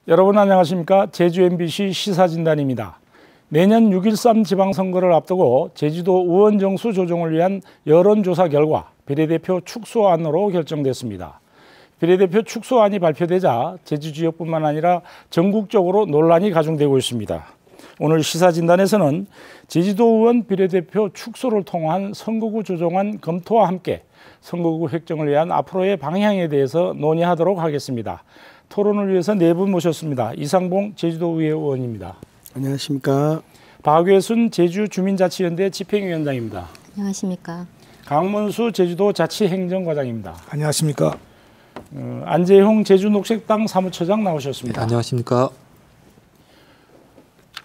여러분 안녕하십니까? 제주 MBC 시사진단입니다. 내년 6.13 지방선거를 앞두고 제주도 의원 정수 조정을 위한 여론조사 결과 비례대표 축소안으로 결정됐습니다. 비례대표 축소안이 발표되자 제주 지역뿐만 아니라 전국적으로 논란이 가중되고 있습니다. 오늘 시사진단에서는 제주도 의원 비례대표 축소를 통한 선거구 조정안 검토와 함께 선거구 획정을 위한 앞으로의 방향에 대해서 논의하도록 하겠습니다. 토론을 위해서 네 분 모셨습니다. 이상봉 제주도의회 의원입니다. 안녕하십니까. 박외순 제주주민자치연대 집행위원장입니다. 안녕하십니까. 강문수 제주도 자치행정과장입니다. 안녕하십니까. 안재홍 제주녹색당 사무처장 나오셨습니다. 네, 안녕하십니까.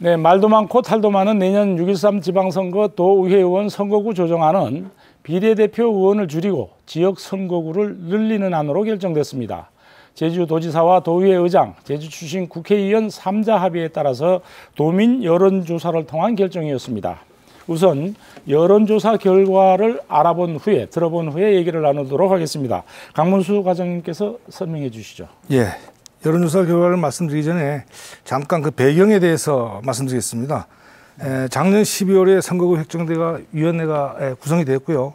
네, 말도 많고 탈도 많은 내년 6.13 지방선거 도의회의원 선거구 조정안은 비례대표 의원을 줄이고 지역 선거구를 늘리는 안으로 결정됐습니다. 제주도지사와 도의회 의장, 제주 출신 국회의원 3자 합의에 따라서 도민 여론조사를 통한 결정이었습니다. 우선 여론조사 결과를 들어본 후에 얘기를 나누도록 하겠습니다. 강문수 과장님께서 설명해 주시죠. 예, 여론조사 결과를 말씀드리기 전에 잠깐 그 배경에 대해서 말씀드리겠습니다. 작년 12월에 선거구 획정대가 위원회가 구성이 되었고요.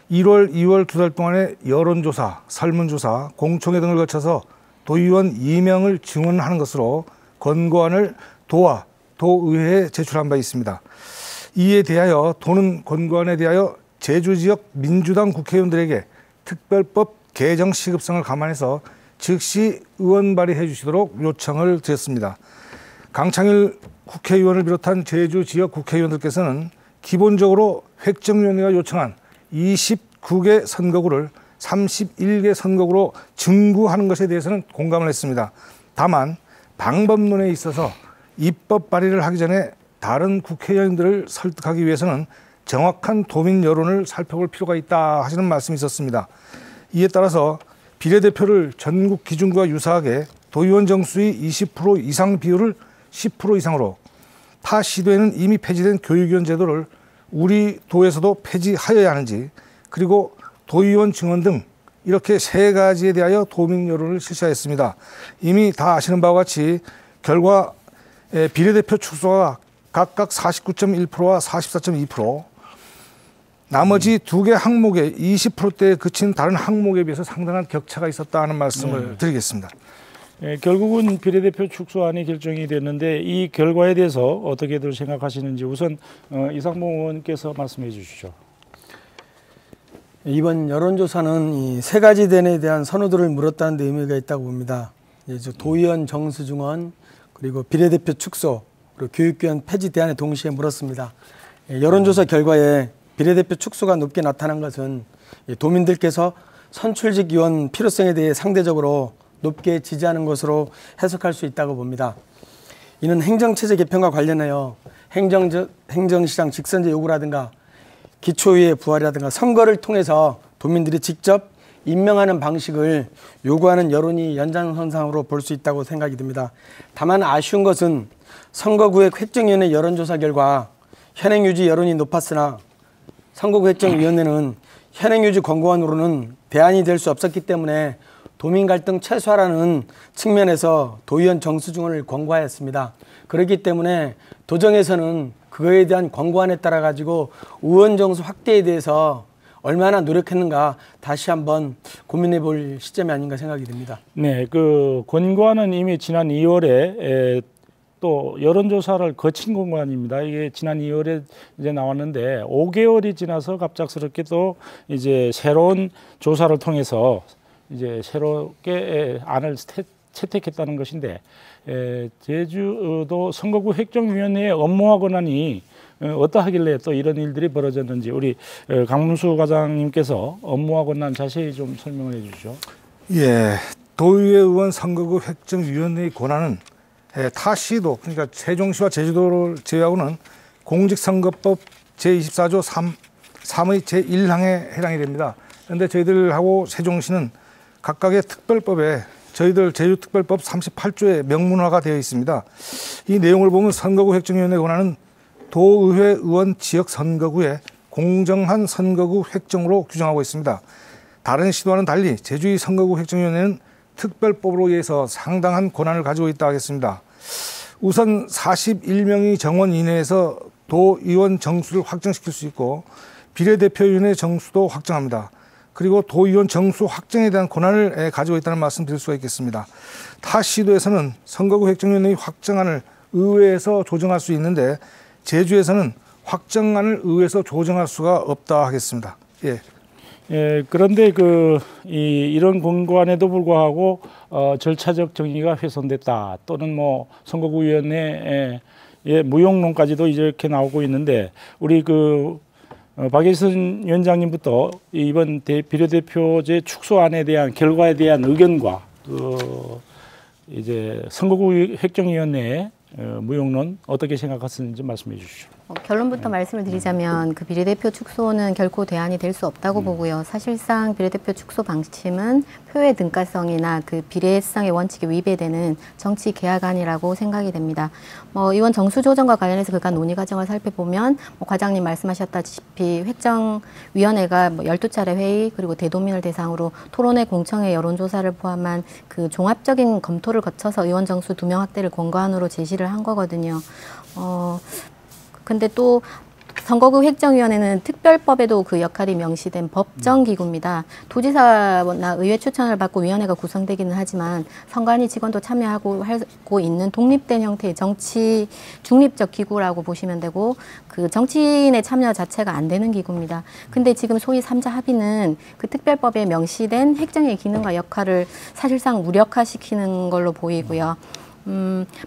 1월, 2월 두 달 동안에 여론조사, 설문조사, 공청회 등을 거쳐서 도의원 2명을 증언하는 것으로 권고안을 도와 도의회에 제출한 바 있습니다. 이에 대하여 도는 권고안에 대하여 제주지역 민주당 국회의원들에게 특별법 개정 시급성을 감안해서 즉시 의원 발의해 주시도록 요청을 드렸습니다. 강창일 국회의원을 비롯한 제주 지역 국회의원들께서는 기본적으로 획정위원회가 요청한 29개 선거구를 31개 선거구로 증구하는 것에 대해서는 공감을 했습니다. 다만 방법론에 있어서 입법 발의를 하기 전에 다른 국회의원들을 설득하기 위해서는 정확한 도민 여론을 살펴볼 필요가 있다 하시는 말씀이 있었습니다. 이에 따라서 비례대표를 전국 기준과 유사하게 도의원 정수의 20% 이상 비율을 10% 이상으로, 타 시도에는 이미 폐지된 교육위원 제도를 우리 도에서도 폐지하여야 하는지, 그리고 도의원 증언 등 이렇게 세 가지에 대하여 도민 여론을 실시하였습니다. 이미 다 아시는 바와 같이 결과 비례대표 축소가 각각 49.1%와 44.2%, 나머지 두 개 항목에 20%대에 그친 다른 항목에 비해서 상당한 격차가 있었다는 말씀을 드리겠습니다. 결국은 비례대표 축소안이 결정이 됐는데 이 결과에 대해서 어떻게들 생각하시는지 우선 이상봉 의원께서 말씀해 주시죠. 이번 여론조사는 이 세 가지 대안에 대한 선호도를 물었다는 데 의미가 있다고 봅니다. 도의원 정수 증언, 그리고 비례대표 축소, 그리고 교육위원 폐지 대안에 동시에 물었습니다. 여론조사 결과에 비례대표 축소가 높게 나타난 것은 도민들께서 선출직 의원 필요성에 대해 상대적으로 높게 지지하는 것으로 해석할 수 있다고 봅니다. 이는 행정체제 개편과 관련하여 행정시장 직선제 요구라든가 기초의회 부활이라든가 선거를 통해서 도민들이 직접 임명하는 방식을 요구하는 여론이 연장선상으로 볼 수 있다고 생각이 듭니다. 다만 아쉬운 것은 선거구획 획정위원회 여론조사 결과 현행유지 여론이 높았으나 선거구 획정위원회는 현행유지 권고안으로는 대안이 될 수 없었기 때문에 도민 갈등 최소화라는 측면에서 도의원 정수 증언을 권고하였습니다. 그렇기 때문에 도정에서는 그거에 대한 권고안에 따라 가지고 의원 정수 확대에 대해서 얼마나 노력했는가 다시 한번 고민해 볼 시점이 아닌가 생각이 듭니다. 네, 그 권고안은 이미 지난 2월에 또 여론조사를 거친 권고안입니다. 이게 지난 2월에 이제 나왔는데 5개월이 지나서 갑작스럽게 또 이제 새로운 조사를 통해서 이제 새롭게 안을 채택했다는 것인데 제주도 선거구 획정위원회의 업무와 권한이 어떠하길래 또 이런 일들이 벌어졌는지 우리 강문수 과장님께서 업무와 권한 자세히 좀 설명을 해 주시죠. 예, 도의회 의원 선거구 획정위원회의 권한은 타시도, 그러니까 세종시와 제주도를 제외하고는 공직선거법 제24조 3의 제1항에 해당이 됩니다. 그런데 저희들하고 세종시는 각각의 특별법에 저희들 제주특별법 38조에 명문화가 되어 있습니다. 이 내용을 보면 선거구 획정위원회 권한은 도의회 의원 지역 선거구의 공정한 선거구 획정으로 규정하고 있습니다. 다른 시도와는 달리 제주의 선거구 획정위원회는 특별법으로 의해서 상당한 권한을 가지고 있다 하겠습니다. 우선 41명이 정원 이내에서 도의원 정수를 확정시킬 수 있고 비례대표위원회 정수도 확정합니다. 그리고 도의원 정수 확정에 대한 권한을 가지고 있다는 말씀 드릴 수가 있겠습니다. 타 시도에서는 선거구 획정위원회의 확정안을 의회에서 조정할 수 있는데 제주에서는 확정안을 의회에서 조정할 수가 없다 하겠습니다. 예. 예, 그런데 이런 권고안에도 불구하고 절차적 정의가 훼손됐다 또는 뭐 선거구위원회의 무용론까지도 이렇게 나오고 있는데 우리 박예선 위원장님부터 이번 비례대표제 축소안에 대한 결과에 대한 의견과 이제 선거구 획정위원회의 무용론 어떻게 생각하시는지 말씀해 주시죠. 결론부터 말씀을 드리자면 그 비례대표 축소는 결코 대안이 될 수 없다고 보고요. 사실상 비례대표 축소 방침은 표의 등가성이나 그 비례성의 원칙에 위배되는 정치 계약안이라고 생각이 됩니다. 의원 정수 조정과 관련해서 그간 논의 과정을 살펴보면 과장님 말씀하셨다시피 획정위원회가 12차례 회의 그리고 대도민을 대상으로 토론회 공청회 여론조사를 포함한 그 종합적인 검토를 거쳐서 의원 정수 2명 확대를 권고안으로 제시를 한 거거든요. 근데 또 선거구 획정위원회는 특별법에도 그 역할이 명시된 법정기구입니다. 도지사나 의회 추천을 받고 위원회가 구성되기는 하지만 선관위 직원도 참여하고 하고 있는 독립된 형태의 정치 중립적 기구라고 보시면 되고 그 정치인의 참여 자체가 안 되는 기구입니다. 근데 지금 소위 3자 합의는 그 특별법에 명시된 획정의 기능과 역할을 사실상 무력화시키는 걸로 보이고요.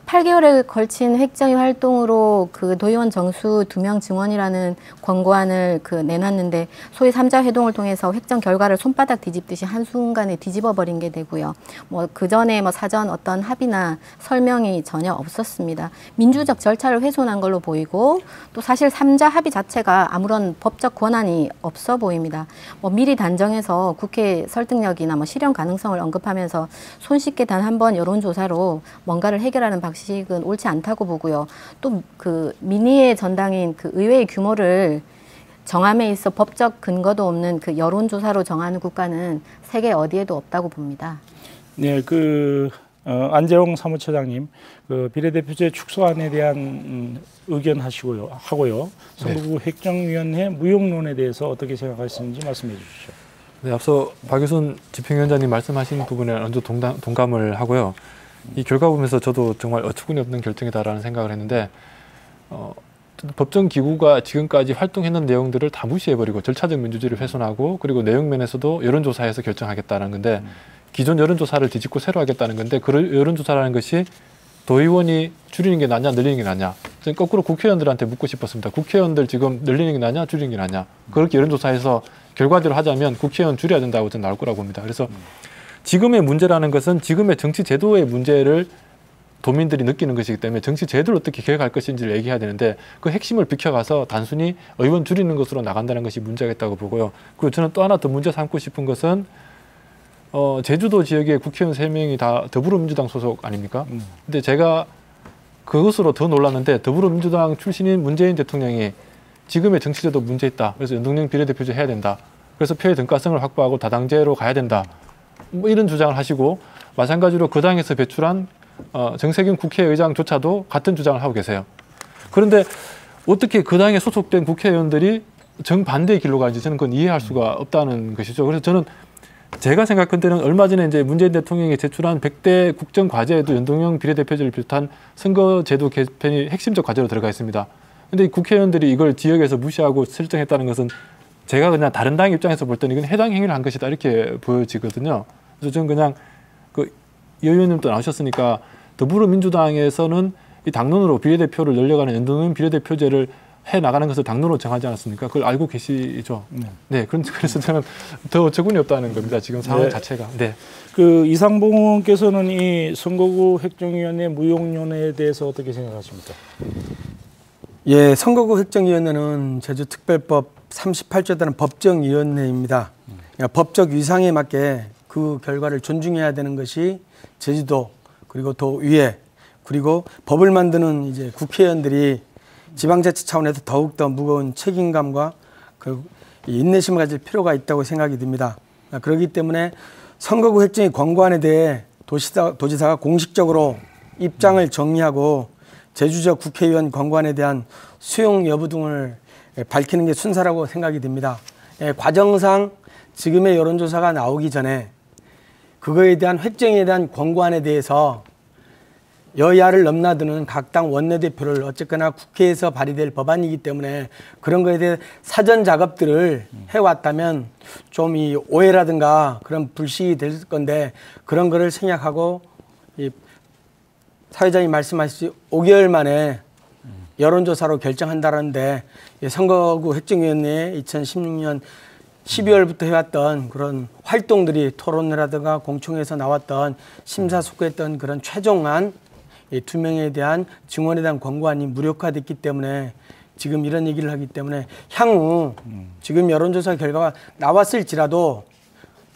8개월에 걸친 획정위 활동으로 그 도의원 정수 2명 증원이라는 권고안을 내놨는데 소위 3자 회동을 통해서 획정 결과를 손바닥 뒤집듯이 한순간에 뒤집어 버린 게 되고요. 그 전에 사전 어떤 합의나 설명이 전혀 없었습니다. 민주적 절차를 훼손한 걸로 보이고 또 사실 3자 합의 자체가 아무런 법적 권한이 없어 보입니다. 미리 단정해서 국회 설득력이나 실현 가능성을 언급하면서 손쉽게 단 한 번 여론조사로 뭔가를 해결하는 방식은 옳지 않다고 보고요. 또 그 민의의 전당인 그 의회의 규모를 정함에 있어 법적 근거도 없는 그 여론조사로 정하는 국가는 세계 어디에도 없다고 봅니다. 네, 안재홍 사무처장님, 비례대표제 축소안에 대한 의견 하고요. 선거구 획정위원회 무용론에 대해서 어떻게 생각하시는지 말씀해 주시죠. 네, 앞서 박유순 집행위원장님 말씀하신 부분에 어느 정도 동감을 하고요. 이 결과 보면서 저도 정말 어처구니 없는 결정이다라는 생각을 했는데 법정 기구가 지금까지 활동했는 내용들을 다 무시해버리고 절차적 민주주의를 훼손하고 그리고 내용 면에서도 여론조사에서 결정하겠다는 건데 기존 여론조사를 뒤집고 새로 하겠다는 건데 그 여론조사라는 것이 도의원이 줄이는 게 낫냐 늘리는 게 낫냐 저는 거꾸로 국회의원들한테 묻고 싶었습니다. 국회의원들 지금 늘리는 게 낫냐 줄이는 게 낫냐 그렇게 여론조사에서 결과대로 하자면 국회의원 줄여야 된다고 저는 나올 거라고 봅니다. 그래서 지금의 문제라는 것은 지금의 정치 제도의 문제를 도민들이 느끼는 것이기 때문에 정치 제도를 어떻게 개혁할 것인지를 얘기해야 되는데 그 핵심을 비켜가서 단순히 의원 줄이는 것으로 나간다는 것이 문제겠다고 보고요. 그리고 저는 또 하나 더 문제 삼고 싶은 것은 제주도 지역의 국회의원 3명이 다 더불어민주당 소속 아닙니까? 근데 제가 그것으로 더 놀랐는데 더불어민주당 출신인 문재인 대통령이 지금의 정치제도 문제 있다. 그래서 연동형 비례대표제 해야 된다. 그래서 표의 등가성을 확보하고 다당제로 가야 된다. 이런 주장을 하시고 마찬가지로 그 당에서 배출한 정세균 국회의장조차도 같은 주장을 하고 계세요. 그런데 어떻게 그 당에 소속된 국회의원들이 정반대의 길로 가는지 저는 그건 이해할 수가 없다는 것이죠. 그래서 저는 제가 생각할 때는 얼마 전에 이제 문재인 대통령이 제출한 100대 국정과제에도 연동형 비례대표제를 비롯한 선거제도 개편이 핵심적 과제로 들어가 있습니다. 그런데 국회의원들이 이걸 지역에서 무시하고 설정했다는 것은 제가 그냥 다른 당 입장에서 볼 때는 이건 해당 행위를 한 것이다 이렇게 보여지거든요. 그래서 저는 그냥 이 의원님도 나오셨으니까 더불어민주당에서는 이 당론으로 비례대표를 늘려가는 연동형 비례대표제를 해 나가는 것을 당론으로 정하지 않았습니까? 그걸 알고 계시죠? 네. 그래서 저는 더 어처구니 없다는 겁니다. 지금 상황 자체가. 네. 이상봉 의원께서는 이 선거구 획정위원회 무용론에 대해서 어떻게 생각하십니까? 예, 선거구 획정위원회는 제주특별법 38조에 따른 법정위원회입니다. 그러니까 법적 위상에 맞게 그 결과를 존중해야 되는 것이 제주도 그리고 도의회 그리고 법을 만드는 이제 국회의원들이 지방자치 차원에서 더욱더 무거운 책임감과 그 인내심을 가질 필요가 있다고 생각이 듭니다. 그렇기 때문에 선거구 획정의 권고안에 대해 도지사가 공식적으로 입장을 정리하고 제주지역 국회의원 권고안에 대한 수용 여부 등을 밝히는 게 순서라고 생각이 듭니다. 과정상 지금의 여론조사가 나오기 전에 그거에 대한 획정에 대한 권고안에 대해서 여야를 넘나드는 각 당 원내대표를 어쨌거나 국회에서 발의될 법안이기 때문에 그런 거에 대해 사전 작업들을 해왔다면 좀 이 오해라든가 그런 불식이 될 건데 그런 거를 생략하고 이 사회자님 말씀하시지 5개월 만에 여론조사로 결정한다는데 선거구 획정위원회에 2016년 12월부터 해왔던 그런 활동들이 토론회라든가 공청회에서 나왔던 심사숙고했던 그런 최종안 이 투명에 대한 증언에 대한 권고안이 무력화됐기 때문에 지금 이런 얘기를 하기 때문에 향후 지금 여론조사 결과가 나왔을지라도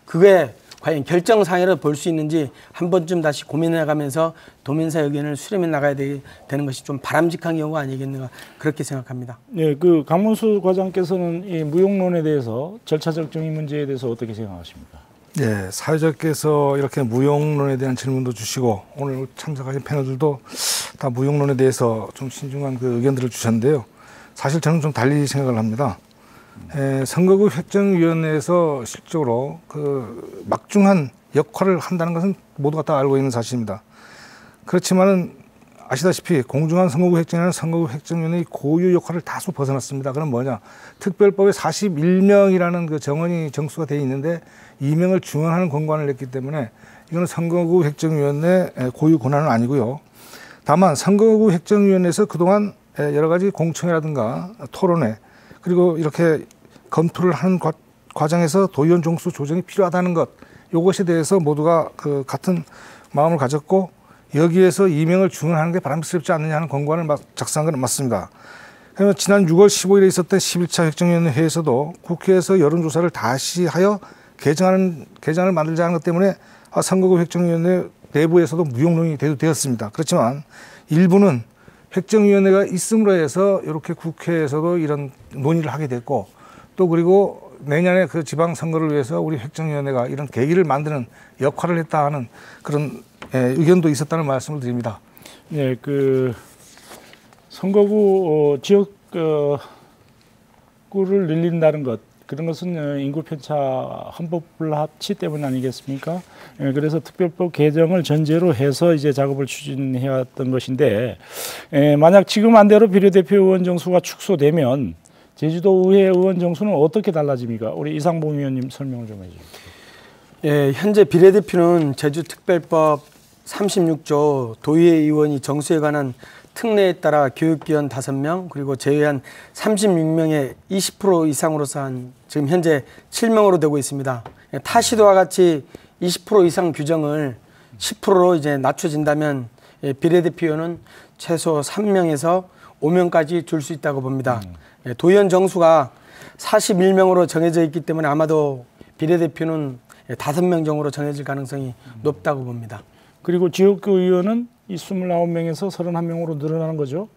그게 과연 결정사항이라도 볼 수 있는지 한 번쯤 다시 고민해가면서 도민사 의견을 수렴해 나가야 되는 것이 좀 바람직한 경우가 아니겠는가 그렇게 생각합니다. 네, 그 강문수 과장께서는 이 무용론에 대해서 절차적 정의 문제에 대해서 어떻게 생각하십니까? 네, 사회자께서 이렇게 무용론에 대한 질문도 주시고 오늘 참석하신 패널들도 다 무용론에 대해서 좀 신중한 그 의견들을 주셨는데요. 사실 저는 좀 달리 생각을 합니다. 선거구 획정위원회에서 실적으로 그 막중한 역할을 한다는 것은 모두가 다 알고 있는 사실입니다. 그렇지만은 아시다시피 공정한 선거구 획정위원회는 선거구 획정위원회의 고유 역할을 다수 벗어났습니다. 그건 뭐냐? 특별법에 41명이라는 그 정수가 되어 있는데 2명을 중원하는 권고안을 냈기 때문에 이거는 선거구 획정위원회 고유 권한은 아니고요. 다만 선거구 획정위원회에서 그동안 여러 가지 공청회라든가 토론회 그리고 이렇게 검토를 하는 과정에서 도의원 정수 조정이 필요하다는 것, 이것에 대해서 모두가 그 같은 마음을 가졌고 여기에서 이명을 중원하는 게 바람직스럽지 않느냐 하는 권고안을 작성한 건 맞습니다. 그러면 지난 6월 15일에 있었던 11차 획정위원회 회의에서도 국회에서 여론조사를 다시 하여 개정안을 만들자는 것 때문에 선거구 획정위원회 내부에서도 무용론이 되었습니다. 그렇지만 일부는 획정위원회가 있음으로 해서 이렇게 국회에서도 이런 논의를 하게 됐고 또 그리고 내년에 그 지방선거를 위해서 우리 획정위원회가 이런 계기를 만드는 역할을 했다 하는 그런 의견도 있었다는 말씀을 드립니다. 네, 그 선거구 지역구를 늘린다는 것 그런 것은 인구 편차 헌법 불합치 때문 아니겠습니까? 그래서 특별법 개정을 전제로 해서 이제 작업을 추진해왔던 것인데 만약 지금 안대로 비례대표 의원 정수가 축소되면 제주도 의회 의원 정수는 어떻게 달라집니까? 우리 이상봉 의원님 설명을 좀 해주세요. 예, 현재 비례대표는 제주특별법 36조 도의회 의원이 정수에 관한 특례에 따라 교육위원 5명 그리고 제외한 36명의 20% 이상으로서 한 지금 현재 7명으로 되고 있습니다. 타시도와 같이 20% 이상 규정을 10%로 이제 낮춰진다면 비례대표는 최소 3명에서 5명까지 줄 수 있다고 봅니다. 도의원 정수가 41명으로 정해져 있기 때문에 아마도 비례대표는 5명 정도로 정해질 가능성이 높다고 봅니다. 그리고 지역구 의원은 이 29명에서 31명으로 늘어나는 거죠.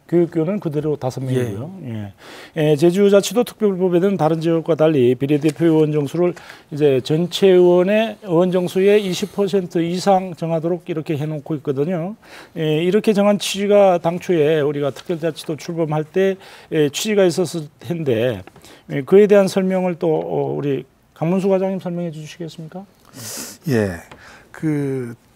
교육교는 그대로 5명이고요. 예. 제주자치도 특별법에는 다른 지역과 달리 비례대표 의원 정수를 이제 전체 의원의 의원 정수의 20% 이상 정하도록 이렇게 해놓고 있거든요. 이렇게 정한 취지가 당초에 우리가 특별자치도 출범할 때 취지가 있었을 텐데 그에 대한 설명을 또 우리 강문수 과장님 설명해 주시겠습니까? 예,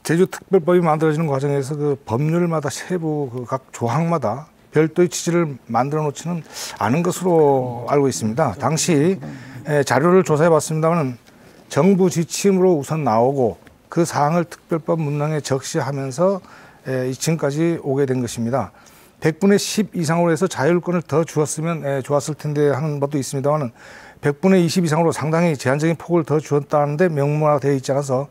제주특별법이 만들어지는 과정에서 그 법률마다 세부 각 조항마다 별도의 취지를 만들어 놓지는 않은 것으로 알고 있습니다. 당시 자료를 조사해 봤습니다만 정부 지침으로 우선 나오고 그 사항을 특별법 문항에 적시하면서 지금까지 오게 된 것입니다. 100분의 10 이상으로 해서 자율권을 더 주었으면 좋았을 텐데 하는 것도 있습니다만 100분의 20 이상으로 상당히 제한적인 폭을 더 주었다는데 명문화가 되어 있지 않아서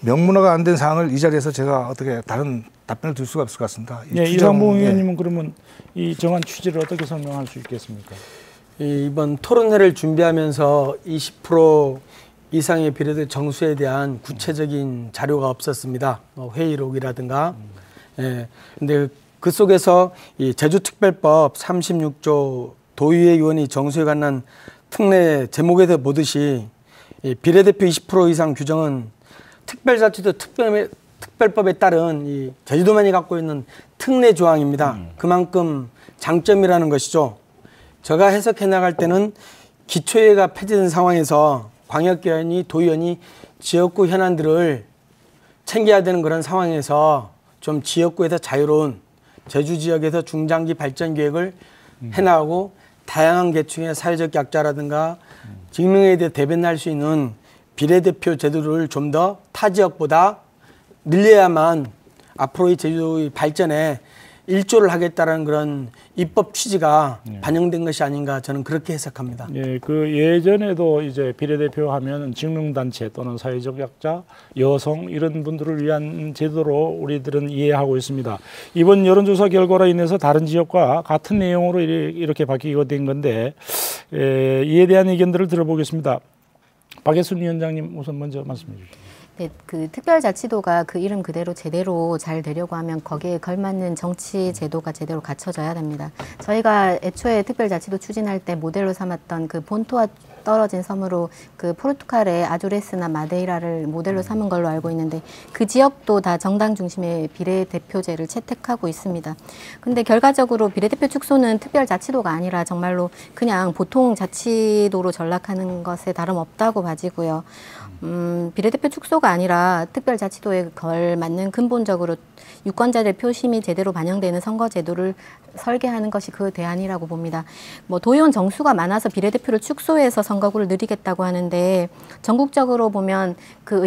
명문화가 안 된 사항을 이 자리에서 제가 어떻게 다른 답변을 드릴 수가 없을 것 같습니다. 네, 이상봉 의원님은 그러면 이 정한 취지를 어떻게 설명할 수 있겠습니까? 이번 토론회를 준비하면서 20% 이상의 비례대 정수에 대한 구체적인 자료가 없었습니다. 회의록이라든가. 근데 그 속에서 이 제주특별법 36조 도의회 의원이 정수에 관한 특례 제목에서 보듯이 이 비례대표 20% 이상 규정은 특별자치도 특별법에 따른 이 제주도만이 갖고 있는 특례 조항입니다. 그만큼 장점이라는 것이죠. 제가 해석해 나갈 때는 기초회가 폐지된 상황에서 광역의원이 도의원이 지역구 현안들을 챙겨야 되는 그런 상황에서 좀 지역구에서 자유로운 제주 지역에서 중장기 발전 계획을 해나가고 다양한 계층의 사회적 약자라든가 직능에 대해 대변할 수 있는 비례대표 제도를 좀 더 타 지역보다 늘려야만 앞으로의 제주도의 발전에 일조를 하겠다는 그런 입법 취지가 반영된 것이 아닌가 저는 그렇게 해석합니다. 예, 그 예전에도 이제 비례대표 하면 직능단체 또는 사회적 약자, 여성 이런 분들을 위한 제도로 우리들은 이해하고 있습니다. 이번 여론조사 결과로 인해서 다른 지역과 같은 내용으로 이렇게 바뀌게 된 건데 이에 대한 의견들을 들어보겠습니다. 박예순 위원장님 우선 먼저 말씀해 주시죠. 네, 그 특별자치도가 그 이름 그대로 제대로 잘 되려고 하면 거기에 걸맞는 정치 제도가 제대로 갖춰져야 됩니다. 저희가 애초에 특별자치도 추진할 때 모델로 삼았던 그 본토와 떨어진 섬으로 그 포르투갈의 아조레스나 마데이라를 모델로 삼은 걸로 알고 있는데 그 지역도 다 정당 중심의 비례대표제를 채택하고 있습니다. 근데 결과적으로 비례대표 축소는 특별자치도가 아니라 정말로 그냥 보통 자치도로 전락하는 것에 다름없다고 봐지고요. 비례대표 축소가 아니라 특별자치도에 걸맞는 근본적으로 유권자들 표심이 제대로 반영되는 선거제도를 설계하는 것이 그 대안이라고 봅니다. 뭐 도의원 정수가 많아서 비례대표를 축소해서 선거구를 늘리겠다고 하는데 전국적으로 보면 그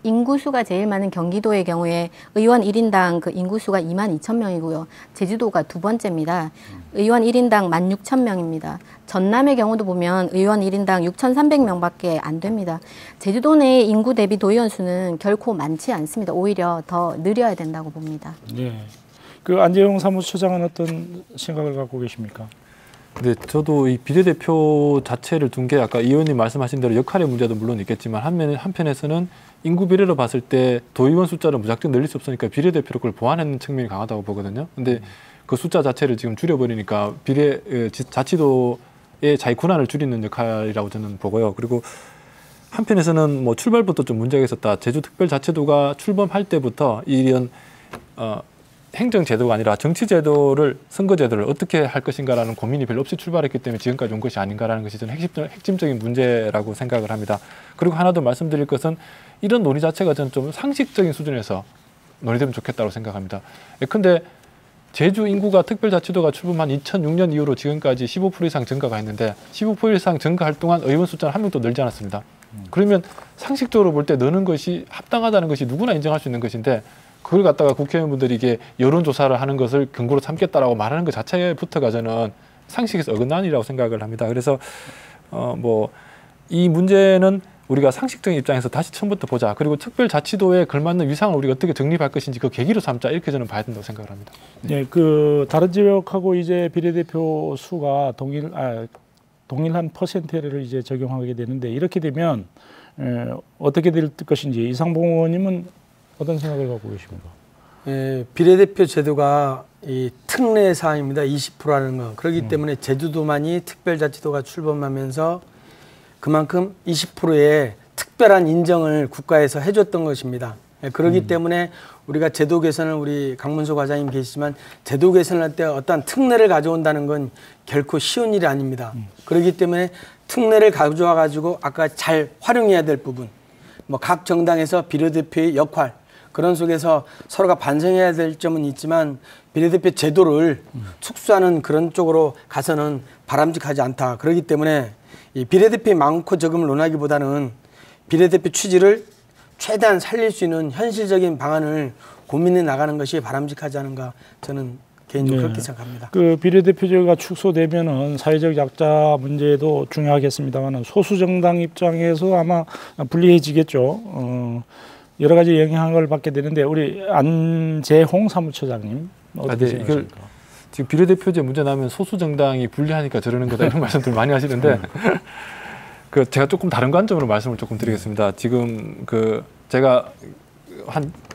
인구수가 제일 많은 경기도의 경우에 의원 1인당 그 인구수가 22,000명이고요. 제주도가 두 번째입니다. 의원 1인당 16,000명입니다. 전남의 경우도 보면 의원 1인당 6,300명밖에 안 됩니다. 제주도 내 인구 대비 도의원 수는 결코 많지 않습니다. 오히려 더 늘려야 된다고 봅니다. 네. 그 안재용 사무처장은 어떤 생각을 갖고 계십니까? 네, 저도 이 비례대표 자체를 둔 게 아까 이 의원님 말씀하신 대로 역할의 문제도 물론 있겠지만 한편에서는 인구 비례로 봤을 때 도의원 숫자를 무작정 늘릴 수 없으니까 비례대표로 그걸 보완하는 측면이 강하다고 보거든요. 근데 그 숫자 자체를 지금 줄여버리니까 자치도의 자기 권한을 줄이는 역할이라고 저는 보고요. 그리고 한편에서는 뭐 출발부터 좀 문제가 있었다. 제주특별자치도가 출범할 때부터 이런 행정제도가 아니라 정치제도를, 선거제도를 어떻게 할 것인가라는 고민이 별로 없이 출발했기 때문에 지금까지 온 것이 아닌가라는 것이 저는 핵심적인 문제라고 생각을 합니다. 그리고 하나 더 말씀드릴 것은 이런 논의 자체가 저는 좀 상식적인 수준에서 논의되면 좋겠다고 생각합니다. 예컨대 제주 인구가 특별자치도가 출범한 2006년 이후로 지금까지 15% 이상 증가가 했는데 15% 이상 증가할 동안 의원 숫자는 한 명도 늘지 않았습니다. 그러면 상식적으로 볼 때 느는 것이 합당하다는 것이 누구나 인정할 수 있는 것인데 그걸 갖다가 국회의원분들이 이게 여론조사를 하는 것을 근거로 삼겠다라고 말하는 것 자체부터가 저는 상식에서 어긋난이라고 생각을 합니다. 그래서 뭐 이 문제는 우리가 상식적인 입장에서 다시 처음부터 보자. 그리고 특별자치도에 걸맞는 위상을 우리가 어떻게 정립할 것인지 그 계기로 삼자. 이렇게 저는 봐야 된다고 생각을 합니다. 네, 그 다른 지역하고 이제 비례대표 수가 동일한 퍼센테이지를 이제 적용하게 되는데 이렇게 되면 어떻게 될 것인지 이상봉 의원님은 어떤 생각을 갖고 계십니까? 비례대표 제도가 이 특례 사항입니다. 20%라는 거. 그렇기 때문에 제주도만이 특별자치도가 출범하면서 그만큼 20%의 특별한 인정을 국가에서 해줬던 것입니다. 그렇기 때문에 우리가 제도 개선을 우리 강문소 과장님 계시지만 제도 개선을 할 때 어떠한 특례를 가져온다는 건 결코 쉬운 일이 아닙니다. 그렇기 때문에 특례를 가져와 가지고 아까 잘 활용해야 될 부분, 뭐 각 정당에서 비례대표의 역할 그런 속에서 서로가 반성해야 될 점은 있지만 비례대표 제도를 축소하는 그런 쪽으로 가서는 바람직하지 않다. 그렇기 때문에 이 비례대표의 많고 적음을 논하기보다는 비례대표 취지를 최대한 살릴 수 있는 현실적인 방안을 고민해 나가는 것이 바람직하지 않은가 저는 개인적으로 그렇게 생각합니다. 그 비례대표제가 축소되면은 사회적 약자 문제도 중요하겠습니다만 소수 정당 입장에서 아마 불리해지겠죠. 여러 가지 영향을 받게 되는데 우리 안재홍 사무처장님 어떻게 생각하십니까? 지금 비례대표제 문제 나면 소수 정당이 불리하니까 저러는 거다 이런 말씀들 많이 하시는데 그 제가 조금 다른 관점으로 말씀을 조금 드리겠습니다. 지금 그 제가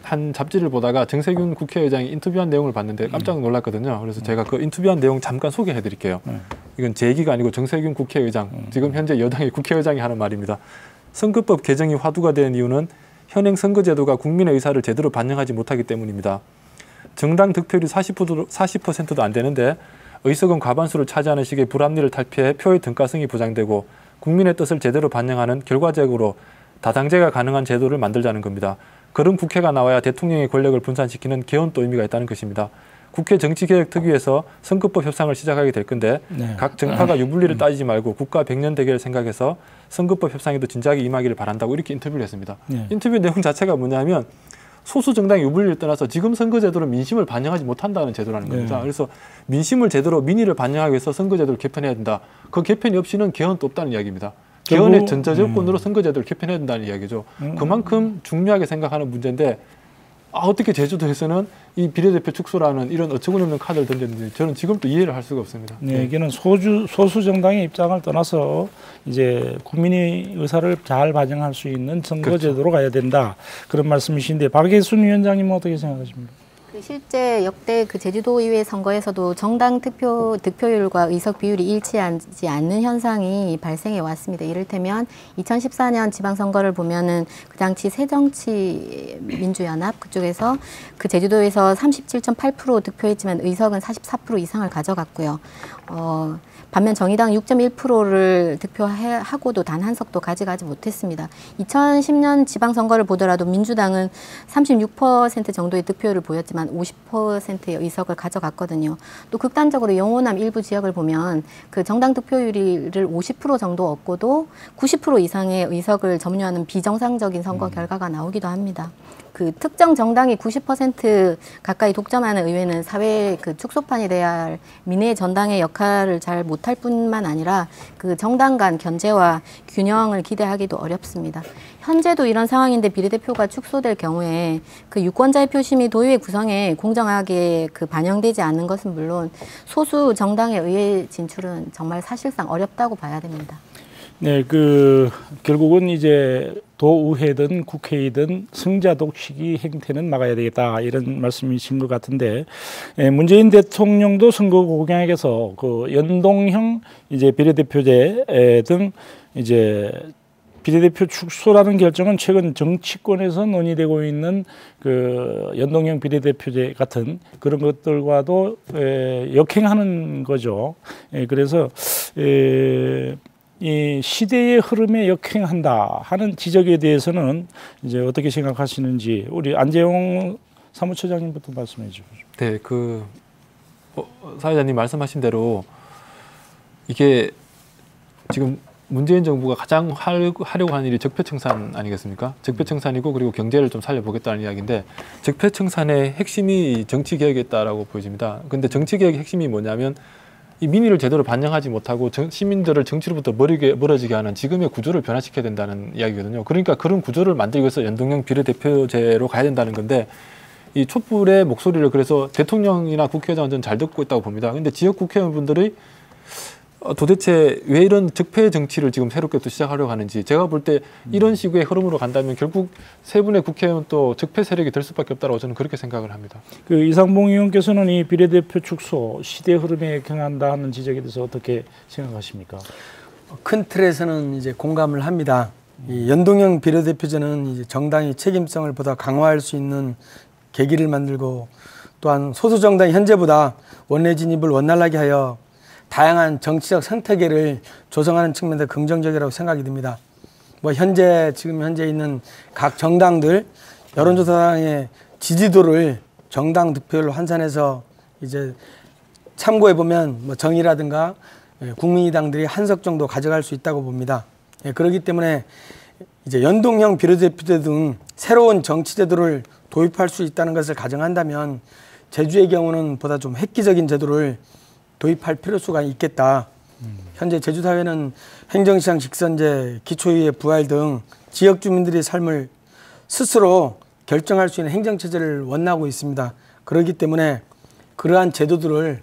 한 잡지를 보다가 정세균 국회의장이 인터뷰한 내용을 봤는데 깜짝 놀랐거든요. 그래서 제가 그 인터뷰한 내용 잠깐 소개해 드릴게요. 이건 제 얘기가 아니고 정세균 국회의장, 지금 현재 여당의 국회의장이 하는 말입니다. 선거법 개정이 화두가 된 이유는 현행 선거제도가 국민의 의사를 제대로 반영하지 못하기 때문입니다. 정당 득표율이 40%도 안 되는데 의석은 과반수를 차지하는 식의 불합리를 탈피해 표의 등가성이 보장되고 국민의 뜻을 제대로 반영하는 결과적으로 다당제가 가능한 제도를 만들자는 겁니다. 그런 국회가 나와야 대통령의 권력을 분산시키는 개헌도 의미가 있다는 것입니다. 국회 정치개혁특위에서 선거법 협상을 시작하게 될 건데 네. 각 정파가 유불리를 따지지 말고 국가 백년 대계를 생각해서 선거법 협상에도 진작에 임하기를 바란다고 이렇게 인터뷰를 했습니다. 네. 인터뷰 내용 자체가 뭐냐면 소수 정당의 유불리를 떠나서 지금 선거제도는 민심을 반영하지 못한다는 제도라는 겁니다. 네. 그래서 민심을 제대로 민의를 반영하기 위해서 선거제도를 개편해야 된다. 그 개편이 없이는 개헌도 없다는 이야기입니다. 개헌의 전제조건으로 선거제도를 개편해야 된다는 이야기죠. 그만큼 중요하게 생각하는 문제인데 어떻게 제주도에서는 이 비례대표 축소라는 이런 어처구니없는 카드를 던졌는지 저는 지금도 이해를 할 수가 없습니다. 네, 이게는 소수 정당의 입장을 떠나서 이제 국민의 의사를 잘 반영할 수 있는 선거제도로 가야 된다. 그런 말씀이신데 박예순 위원장님은 어떻게 생각하십니까? 실제 역대 그 제주도의회 선거에서도 정당 득표율과 의석 비율이 일치하지 않는 현상이 발생해 왔습니다. 이를테면 2014년 지방선거를 보면은 그 당시 새정치민주연합 그쪽에서 그 제주도에서 37.8% 득표했지만 의석은 44% 이상을 가져갔고요. 반면 정의당 6.1%를 득표하고도 단 한 석도 가져가지 못했습니다. 2010년 지방선거를 보더라도 민주당은 36% 정도의 득표율을 보였지만 50%의 의석을 가져갔거든요. 또 극단적으로 영호남 일부 지역을 보면 그 정당 득표율을 50% 정도 얻고도 90% 이상의 의석을 점유하는 비정상적인 선거 결과가 나오기도 합니다. 그 특정 정당이 90% 가까이 독점하는 의회는 사회의 그 축소판이 돼야 할 민의 전당의 역할을 잘 못할 뿐만 아니라 그 정당 간 견제와 균형을 기대하기도 어렵습니다. 현재도 이런 상황인데 비례대표가 축소될 경우에 그 유권자의 표심이 도의회 구성에 공정하게 그 반영되지 않는 것은 물론 소수 정당의 의회 진출은 정말 사실상 어렵다고 봐야 됩니다. 네, 결국은 이제 도의회든 국회이든 승자 독식이 행태는 막아야 되겠다 이런 말씀이신 것 같은데 문재인 대통령도 선거 공약에서 그 연동형 이제 비례대표제 등 이제 비례대표 축소라는 결정은 최근 정치권에서 논의되고 있는 그 연동형 비례대표제 같은 그런 것들과도 역행하는 거죠. 그래서 이 시대의 흐름에 역행한다 하는 지적에 대해서는 이제 어떻게 생각하시는지 우리 안재용 사무처장님부터 말씀해 주시죠. 네, 사회자님 말씀하신 대로 이게 지금 문재인 정부가 가장 하려고 하는 일이 적폐청산 아니겠습니까? 적폐청산이고 그리고 경제를 좀 살려보겠다는 이야기인데 적폐청산의 핵심이 정치개혁이었다라고 보여집니다. 근데 정치개혁의 핵심이 뭐냐면 이 민의를 제대로 반영하지 못하고 시민들을 정치로부터 멀어지게 하는 지금의 구조를 변화시켜야 된다는 이야기거든요. 그러니까 그런 구조를 만들기 위해서 연동형 비례대표제로 가야 된다는 건데 이 촛불의 목소리를 그래서 대통령이나 국회의장은 잘 듣고 있다고 봅니다. 근데 지역 국회의원분들이 도대체 왜 이런 적폐 정치를 지금 새롭게 또 시작하려고 하는지 제가 볼 때 이런 식의 흐름으로 간다면 결국 세 분의 국회의원 또 적폐 세력이 될 수밖에 없다고 저는 그렇게 생각을 합니다. 그 이상봉 의원께서는 이 비례대표 축소 시대 흐름에 역행한다 하는 지적에 대해서 어떻게 생각하십니까? 큰 틀에서는 이제 공감을 합니다. 이 연동형 비례대표제는 이제 정당의 책임성을 보다 강화할 수 있는 계기를 만들고 또한 소수 정당이 현재보다 원내 진입을 원활하게 하여 다양한 정치적 생태계를 조성하는 측면에서 긍정적이라고 생각이 듭니다. 지금 현재 있는 각 정당들 여론조사의 지지도를 정당 득표율로 환산해서 이제 참고해 보면 정의라든가 국민의당들이 한 석 정도 가져갈 수 있다고 봅니다. 그렇기 때문에 이제 연동형 비례대표제 등 새로운 정치제도를 도입할 수 있다는 것을 가정한다면 제주의 경우는 보다 좀 획기적인 제도를 도입할 필요수가 있겠다. 현재 제주사회는 행정시장 직선제, 기초의회 부활 등 지역 주민들의 삶을 스스로 결정할 수 있는 행정체제를 원하고 있습니다. 그렇기 때문에 그러한 제도들을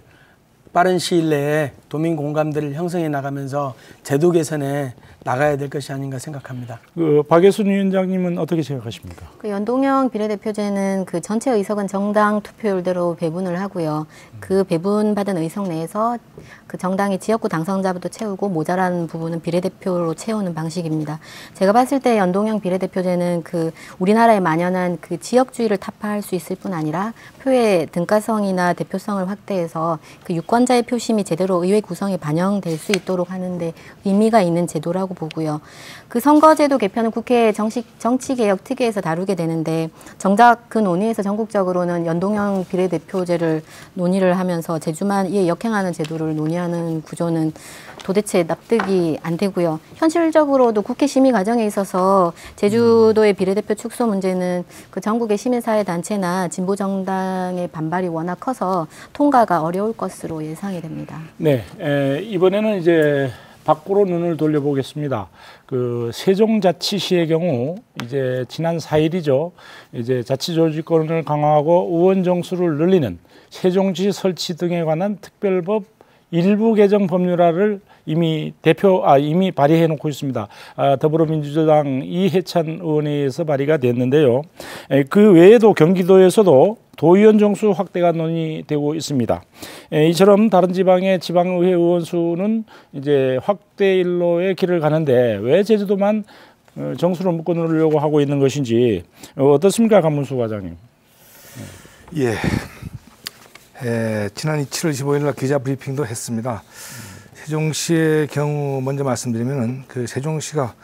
빠른 시일 내에 도민 공감대를 형성해 나가면서 제도 개선에 나가야 될 것이 아닌가 생각합니다. 박예순 위원장님은 어떻게 생각하십니까? 그 연동형 비례대표제는 그 전체 의석은 정당 투표율대로 배분을 하고요. 그 배분받은 의석 내에서 그 정당이 지역구 당선자부터 채우고 모자란 부분은 비례대표로 채우는 방식입니다. 제가 봤을 때 연동형 비례대표제는 그 우리나라에 만연한 그 지역주의를 타파할 수 있을 뿐 아니라 표의 등가성이나 대표성을 확대해서 그 유권자의 표심이 제대로 의회 구성에 반영될 수 있도록 하는데 의미가 있는 제도라고 보고요. 그 선거제도 개편은 국회 정치개혁특위에서 다루게 되는데 정작 그 논의에서 전국적으로는 연동형 비례대표제를 논의를 하면서 제주만 이에 역행하는 제도를 논의하는 구조는 도대체 납득이 안 되고요. 현실적으로도 국회 심의 과정에 있어서 제주도의 비례대표 축소 문제는 그 전국의 시민사회단체나 진보정당의 반발이 워낙 커서 통과가 어려울 것으로 예상이 됩니다. 네, 이번에는 이제 밖으로 눈을 돌려보겠습니다. 그 세종자치시의 경우 이제 지난 4일이죠. 이제 자치조직권을 강화하고 의원 정수를 늘리는 세종시 설치 등에 관한 특별법 일부 개정 법률안을 이미 발의해 놓고 있습니다. 더불어민주당 이해찬 의원에 의해서 발의가 됐는데요. 그 외에도 경기도에서도 도의원 정수 확대가 논의되고 있습니다. 이처럼 다른 지방의 지방의회 의원 수는 이제 확대 일로의 길을 가는데 왜 제주도만 정수를 묶어 놓으려고 하고 있는 것인지 어떻습니까, 강문수 과장님? 예. 지난 7월 25일 날 기자 브리핑도 했습니다. 세종시의 경우 먼저 말씀드리면은 그 세종시가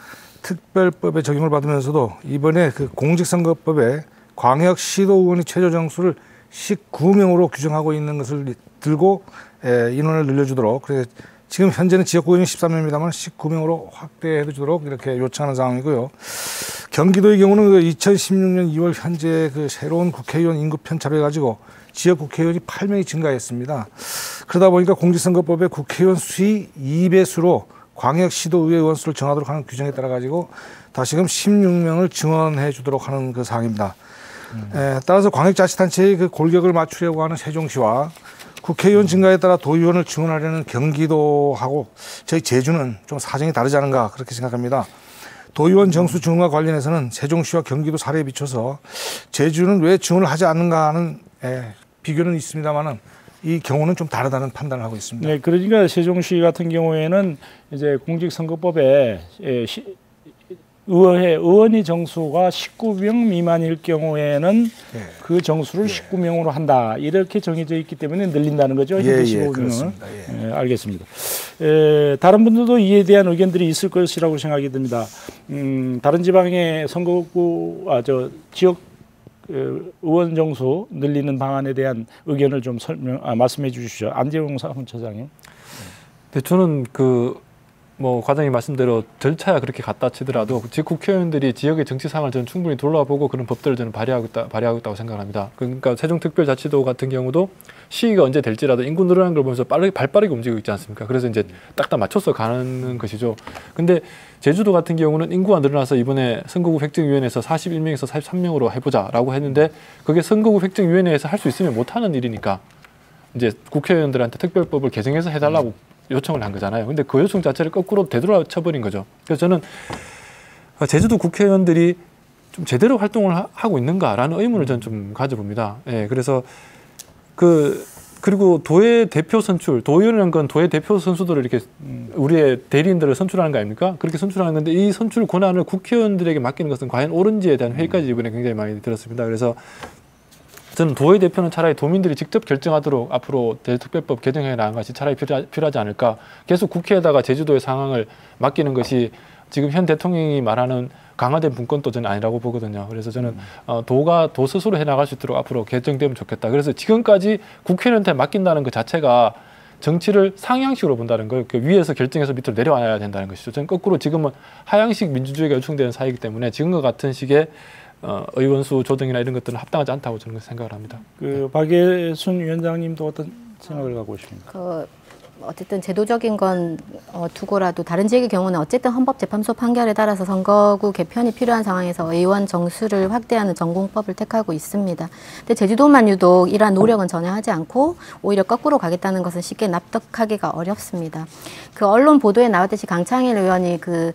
특별법의 적용을 받으면서도 이번에 그 공직선거법에 광역시도 의원이 최저 정수를 19명으로 규정하고 있는 것을 들고 인원을 늘려주도록, 그래서 지금 현재는 지역구 의원이 13명입니다만 19명으로 확대해 주도록 이렇게 요청하는 상황이고요. 경기도의 경우는 그 2016년 2월 현재 그 새로운 국회의원 인구 편차로 해가지고 지역 국회의원이 8명이 증가했습니다. 그러다 보니까 공직선거법에 국회의원 수의 2배수로 광역시도의회 의원 수를 정하도록 하는 규정에 따라 가지고 다시금 16명을 증원해 주도록 하는 그 사항입니다. 따라서 광역자치단체의 그 골격을 맞추려고 하는 세종시와 국회의원 증가에 따라 도의원을 증원하려는 경기도하고 저희 제주는 좀 사정이 다르지 않은가 그렇게 생각합니다. 도의원 정수 증원과 관련해서는 세종시와 경기도 사례에 비춰서 제주는 왜 증원을 하지 않는가 하는 비교는 있습니다만은 이 경우는 좀 다르다는 판단을 하고 있습니다. 네, 그러니까 세종시 같은 경우에는 이제 공직선거법에 의원이 정수가 19명 미만일 경우에는 그 정수를 19명으로 한다. 이렇게 정해져 있기 때문에 늘린다는 거죠. 현재 15명을. 알겠습니다. 다른 분들도 이에 대한 의견들이 있을 것이라고 생각이 듭니다. 다른 지방의 선거구, 지역 의원 정수 늘리는 방안에 대한 의견을 좀 말씀해 주시죠. 안재용 사무처장님. 네, 저는 과장님 말씀대로 절차야 그렇게 갖다 치더라도 지역 국회의원들이 지역의 정치 상황을 저는 충분히 돌아보고 그런 법들을 저는 발의하고 있다고 생각합니다. 그러니까 세종특별자치도 같은 경우도 시기가 언제 될지라도 인구 늘어나는 걸 보면서 발빠르게 움직이고 있지 않습니까? 그래서 이제 딱딱 맞춰서 가는 것이죠. 근데 제주도 같은 경우는 인구가 늘어나서 이번에 선거구 획정위원회에서 41명에서 43명으로 해보자라고 했는데 그게 선거구 획정위원회에서 할 수 있으면 못하는 일이니까 이제 국회의원들한테 특별법을 개정해서 해달라고 요청을 한 거잖아요. 근데 그 요청 자체를 거꾸로 되돌아쳐버린 거죠. 그래서 저는 제주도 국회의원들이 좀 제대로 활동을 하고 있는가라는 의문을 저는 좀 가져봅니다. 예, 그래서 그리고 도의 대표 선출, 도의원이라는 건 도의 대표 선수들을 이렇게 우리의 대리인들을 선출하는 거 아닙니까? 그렇게 선출하는 건데 이 선출 권한을 국회의원들에게 맡기는 것은 과연 옳은지에 대한 회의까지 이번에 굉장히 많이 들었습니다. 그래서 저는 도의 대표는 차라리 도민들이 직접 결정하도록 앞으로 대특별법 개정해 나간 것이 차라리 필요하지 않을까. 계속 국회에다가 제주도의 상황을 맡기는 것이 지금 현 대통령이 말하는 강화된 분권도 저는 아니라고 보거든요. 그래서 저는 도가 도 스스로 해나갈 수 있도록 앞으로 개정되면 좋겠다. 그래서 지금까지 국회의원한테 맡긴다는 것 자체가 정치를 상향식으로 본다는 걸 위에서 결정해서 밑으로 내려와야 된다는 것이죠. 저는 거꾸로 지금은 하향식 민주주의가 요청되는 사회이기 때문에 지금과 같은 식의 의원수 조정이나 이런 것들은 합당하지 않다고 저는 생각을 합니다. 박예순 위원장님도 어떤 생각을 갖고 계십니까? 어쨌든 제도적인 건 두고라도 다른 지역의 경우는 어쨌든 헌법재판소 판결에 따라서 선거구 개편이 필요한 상황에서 의원 정수를 확대하는 전공법을 택하고 있습니다. 근데 제주도만 유독 이러한 노력은 전혀 하지 않고 오히려 거꾸로 가겠다는 것은 쉽게 납득하기가 어렵습니다. 그 언론 보도에 나왔듯이 강창일 의원이 그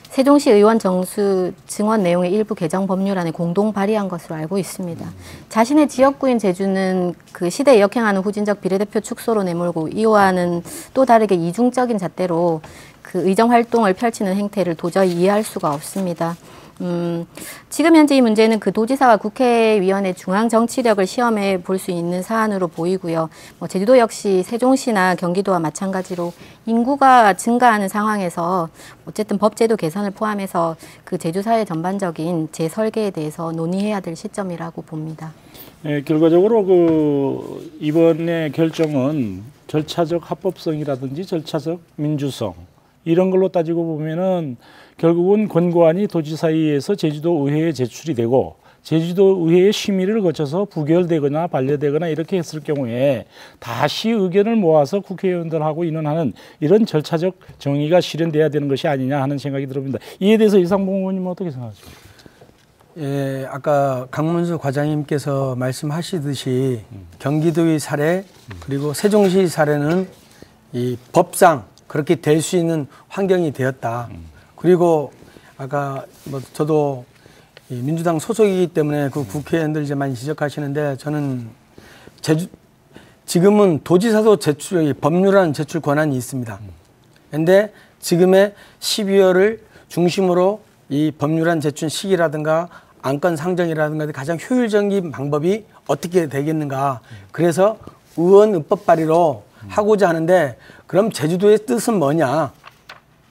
세종시 의원 정수 증원 내용의 일부 개정 법률안에 공동 발의한 것으로 알고 있습니다. 자신의 지역구인 제주는 그 시대에 역행하는 후진적 비례대표 축소로 내몰고 이와는 또 다르게 이중적인 잣대로 그 의정 활동을 펼치는 행태를 도저히 이해할 수가 없습니다. 지금 현재 이 문제는 그 도지사와 국회의원의 중앙 정치력을 시험해 볼 수 있는 사안으로 보이고요. 제주도 역시 세종시나 경기도와 마찬가지로 인구가 증가하는 상황에서 어쨌든 법제도 개선을 포함해서 그 제주 사회 전반적인 재설계에 대해서 논의해야 될 시점이라고 봅니다. 네, 결과적으로 그 이번의 결정은 절차적 합법성이라든지 절차적 민주성 이런 걸로 따지고 보면은 결국은 권고안이 도지사에 의해서 제주도 의회에 제출이 되고 제주도 의회의 심의를 거쳐서 부결되거나 반려되거나 이렇게 했을 경우에 다시 의견을 모아서 국회의원들하고 의논하는 이런 절차적 정의가 실현돼야 되는 것이 아니냐 하는 생각이 들어봅니다. 이에 대해서 이상봉 의원님은 어떻게 생각하십니까? 예, 아까 강문수 과장님께서 말씀하시듯이 경기도의 사례 그리고 세종시 사례는 이 법상 그렇게 될 수 있는 환경이 되었다. 그리고 아까 저도 민주당 소속이기 때문에 그 국회의원들 이제 많이 지적하시는데 저는 지금은 도지사도 법률안 제출 권한이 있습니다. 그런데 지금의 12월을 중심으로 이 법률안 제출 시기라든가 안건 상정이라든가 가장 효율적인 방법이 어떻게 되겠는가. 그래서 의원 입법 발의로 하고자 하는데 그럼 제주도의 뜻은 뭐냐.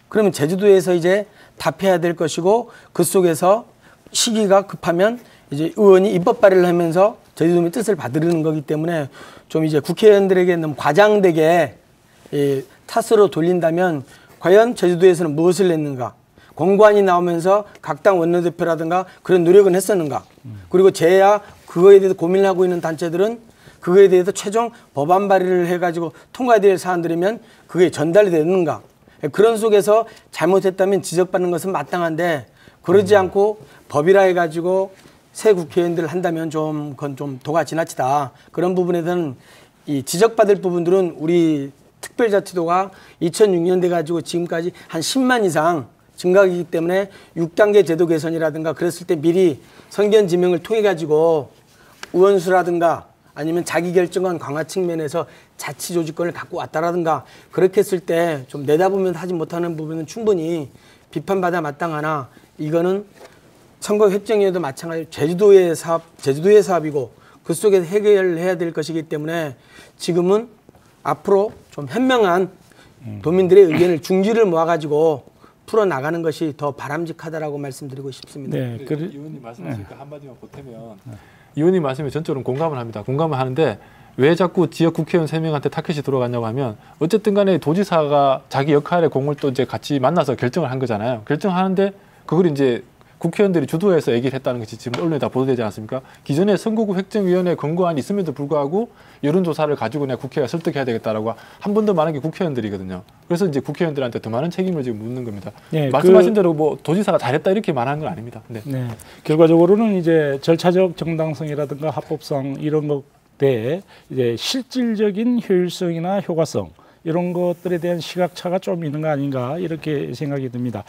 그러면 제주도에서 이제 답해야 될 것이고 그 속에서 시기가 급하면 이제 의원이 입법 발의를 하면서 제주도민의 뜻을 받으려는 거기 때문에 좀 이제 국회의원들에게 너무 과장되게 탓으로 돌린다면 과연 제주도에서는 무엇을 냈는가? 공고안이 나오면서 각 당 원내대표라든가 그런 노력은 했었는가? 그리고 제야 그거에 대해서 고민을 하고 있는 단체들은 그거에 대해서 최종 법안 발의를 해가지고 통과될 사안들이면 그게 전달이 되는가? 그런 속에서 잘못했다면 지적받는 것은 마땅한데 그러지 않고 법이라 해가지고 새 국회의원들을 한다면 그건 좀 도가 지나치다. 그런 부분에서는 이 지적받을 부분들은 우리 특별자치도가 2006년 돼가지고 지금까지 한 10만 이상 증가하기 때문에 6단계 제도 개선이라든가 그랬을 때 미리 선견 지명을 통해 가지고 의원수라든가 아니면 자기결정권 강화 측면에서 자치조직권을 갖고 왔다라든가 그렇게 했을 때 좀 내다보면 하지 못하는 부분은 충분히 비판받아 마땅하나 이거는 선거획정위에도 마찬가지로 제주도의 사업이고 그 속에서 해결해야 될 것이기 때문에 지금은 앞으로 좀 현명한 도민들의 의견을 중지를 모아가지고 풀어나가는 것이 더 바람직하다라고 말씀드리고 싶습니다. 네, 의원님 말씀하시니까 한마디만 보태면 의원님 말씀에 전적으로 공감을 합니다. 공감을 하는데 왜 자꾸 지역 국회의원 3명한테 타켓이 들어갔냐고 하면 어쨌든 간에 도지사가 자기 역할의 공을 또 이제 같이 만나서 결정을 한 거잖아요. 결정하는데 그걸 이제 국회의원들이 주도해서 얘기를 했다는 것이 지금 언론에 다 보도되지 않습니까? 기존에 선거구 획정위원회 권고안이 있음에도 불구하고 여론조사를 가지고 내가 국회가 설득해야 되겠다라고 한 번 더 말한 게 국회의원들이거든요. 그래서 이제 국회의원들한테 더 많은 책임을 지금 묻는 겁니다. 네, 말씀하신 대로 뭐 도지사가 잘했다 이렇게 말하는 건 아닙니다. 네. 네. 결과적으로는 이제 절차적 정당성이라든가 합법성 이런 것에 이제 실질적인 효율성이나 효과성 이런 것들에 대한 시각차가 좀 있는 거 아닌가 이렇게 생각이 듭니다.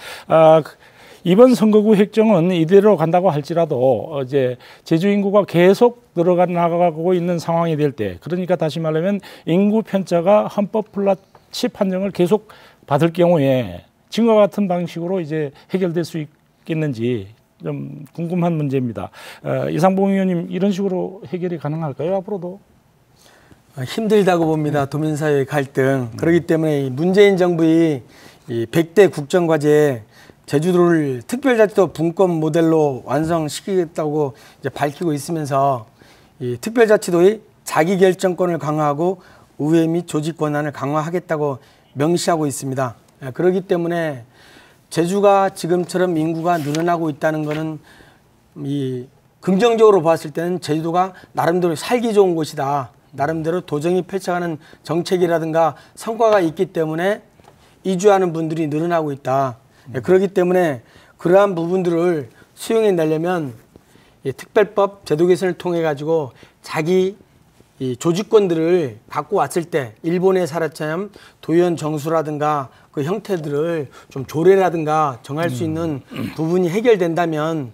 이번 선거구 획정은 이대로 간다고 할지라도 이제 제주 인구가 계속 나가고 있는 상황이 될 때, 그러니까 다시 말하면 인구 편차가 헌법 플러치 판정을 계속 받을 경우에 지금과 같은 방식으로 이제 해결될 수 있겠는지 좀 궁금한 문제입니다. 이상봉 의원님 이런 식으로 해결이 가능할까요? 앞으로도? 힘들다고 봅니다. 도민사회의 갈등. 그렇기 때문에 문재인 정부의 이 100대 국정과제에 제주도를 특별자치도 분권 모델로 완성시키겠다고 이제 밝히고 있으면서 이 특별자치도의 자기결정권을 강화하고 의회 및 조직 권한을 강화하겠다고 명시하고 있습니다. 그렇기 때문에 제주가 지금처럼 인구가 늘어나고 있다는 것은 이 긍정적으로 봤을 때는 제주도가 나름대로 살기 좋은 곳이다. 나름대로 도정이 펼쳐가는 정책이라든가 성과가 있기 때문에 이주하는 분들이 늘어나고 있다. 그렇기 때문에 그러한 부분들을 수용해 내려면 이 특별법 제도 개선을 통해 가지고 자기 이 조직권들을 갖고 왔을 때 일본의 사례처럼 도의원 정수라든가 그 형태들을 좀 조례라든가 정할 수 있는 부분이 해결된다면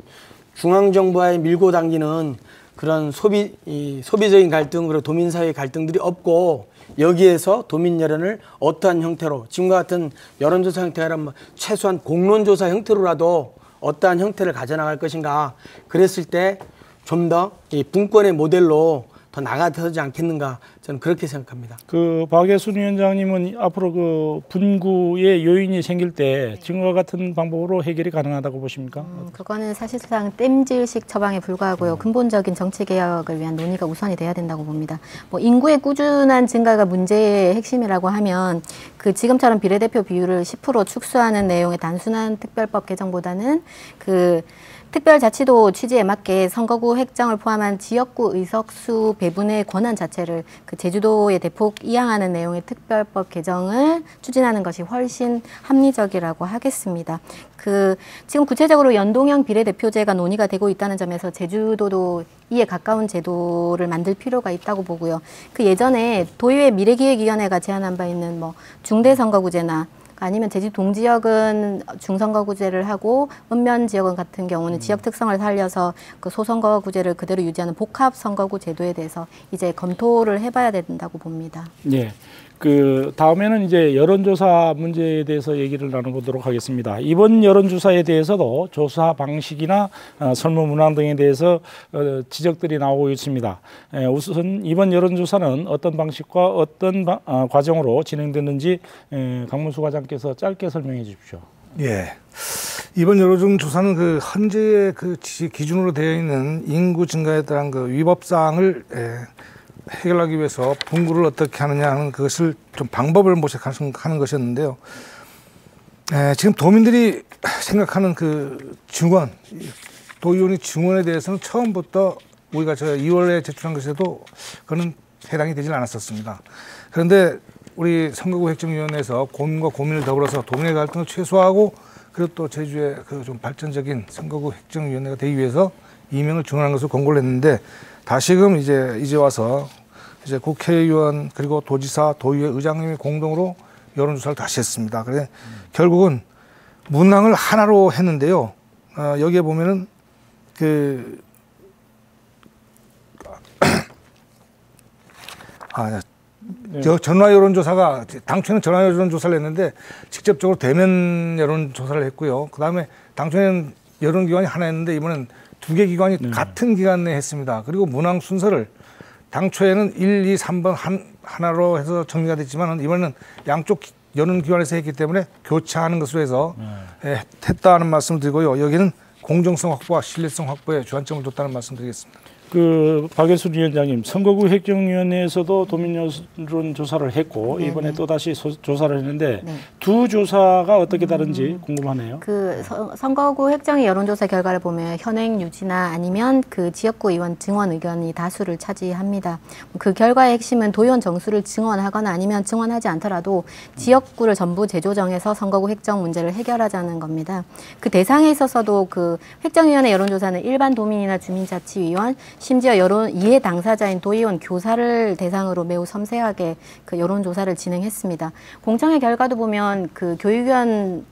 중앙정부와의 밀고 당기는 그런 소비적인 갈등 그리고 도민사회의 갈등들이 없고 여기에서 도민 여론을 어떠한 형태로 지금과 같은 여론조사 형태라면 최소한 공론조사 형태로라도 어떠한 형태를 가져나갈 것인가 그랬을 때 좀 더 이 분권의 모델로 더 나아가지 않겠는가 저는 그렇게 생각합니다. 그 박예순 위원장님은 앞으로 그 분구의 요인이 생길 때 지금과 같은 방법으로 해결이 가능하다고 보십니까? 그거는 사실상 땜질식 처방에 불과하고요. 근본적인 정치 개혁을 위한 논의가 우선이 돼야 된다고 봅니다. 뭐 인구의 꾸준한 증가가 문제의 핵심이라고 하면 그 지금처럼 비례대표 비율을 10% 축소하는 내용의 단순한 특별법 개정보다는 그 특별자치도 취지에 맞게 선거구 획정을 포함한 지역구 의석수 배분의 권한 자체를 그 제주도에 대폭 이양하는 내용의 특별법 개정을 추진하는 것이 훨씬 합리적이라고 하겠습니다. 그 지금 구체적으로 연동형 비례대표제가 논의가 되고 있다는 점에서 제주도도 이에 가까운 제도를 만들 필요가 있다고 보고요. 그 예전에 도의회 미래기획위원회가 제안한 바 있는 뭐 중대선거구제나 아니면 제주 동지역은 중선거구제를 하고 읍면 지역은 같은 경우는 지역 특성을 살려서 그 소선거구제를 그대로 유지하는 복합선거구 제도에 대해서 이제 검토를 해봐야 된다고 봅니다. 예. 그 다음에는 이제 여론조사 문제에 대해서 얘기를 나눠보도록 하겠습니다. 이번 여론조사에 대해서도 조사 방식이나 설문 문항 등에 대해서 지적들이 나오고 있습니다. 우선 이번 여론조사는 어떤 방식과 어떤 과정으로 진행됐는지 강문수 과장께서 짧게 설명해 주십시오. 예. 이번 여론조사는 그 현재의 그 기준으로 되어 있는 인구 증가에 따른 그 위법 사항을 해결하기 위해서 분구를 어떻게 하느냐 하는 그것을 좀 방법을 모색하는 것이었는데요. 지금 도민들이 생각하는 그 증원, 도의원이 증원에 대해서는 처음부터 우리가 2월에 제출한 것에도 그거는 해당이 되질 않았었습니다. 그런데 우리 선거구 획정위원회에서 고민과 고민을 더불어서 도민의 갈등을 최소화하고 그리고 또 제주의 그 좀 발전적인 선거구 획정위원회가 되기 위해서 임명을 증원한 것을 권고를 했는데 다시금 이제 와서 이제 국회의원 그리고 도지사, 도의회 의장님이 공동으로 여론조사를 다시 했습니다. 그래 결국은 문항을 하나로 했는데요. 여기에 보면은 그 전화 여론조사가 당초에는 전화 여론조사를 했는데 직접적으로 대면 여론조사를 했고요. 그 다음에 당초에는 여론기관이 하나였는데 이번엔 2개 기관이 같은 기간 내에 했습니다. 그리고 문항 순서를 당초에는 1, 2, 3번 하나로 해서 정리가 됐지만 이번에는 양쪽 여론기관에서 했기 때문에 교차하는 것으로 해서 했다는 말씀을 드리고요. 여기는 공정성 확보와 신뢰성 확보에 주안점을 뒀다는 말씀 드리겠습니다. 그 박예순 위원장님, 선거구 획정위원회에서도 도민 여론 조사를 했고 네네. 이번에 또 다시 조사를 했는데 네. 두 조사가 어떻게 다른지 궁금하네요. 그 선거구 획정위 여론조사 결과를 보면 현행 유지나 아니면 그 지역구 의원 증원 의견이 다수를 차지합니다. 그 결과의 핵심은 도의원 정수를 증원하거나 아니면 증원하지 않더라도 지역구를 전부 재조정해서 선거구 획정 문제를 해결하자는 겁니다. 그 대상에 있어서도 그 획정위원회 여론조사는 일반 도민이나 주민자치위원 심지어 이해 당사자인 도의원 교사를 대상으로 매우 섬세하게 그 여론조사를 진행했습니다. 공청회 결과도 보면 그 교육위원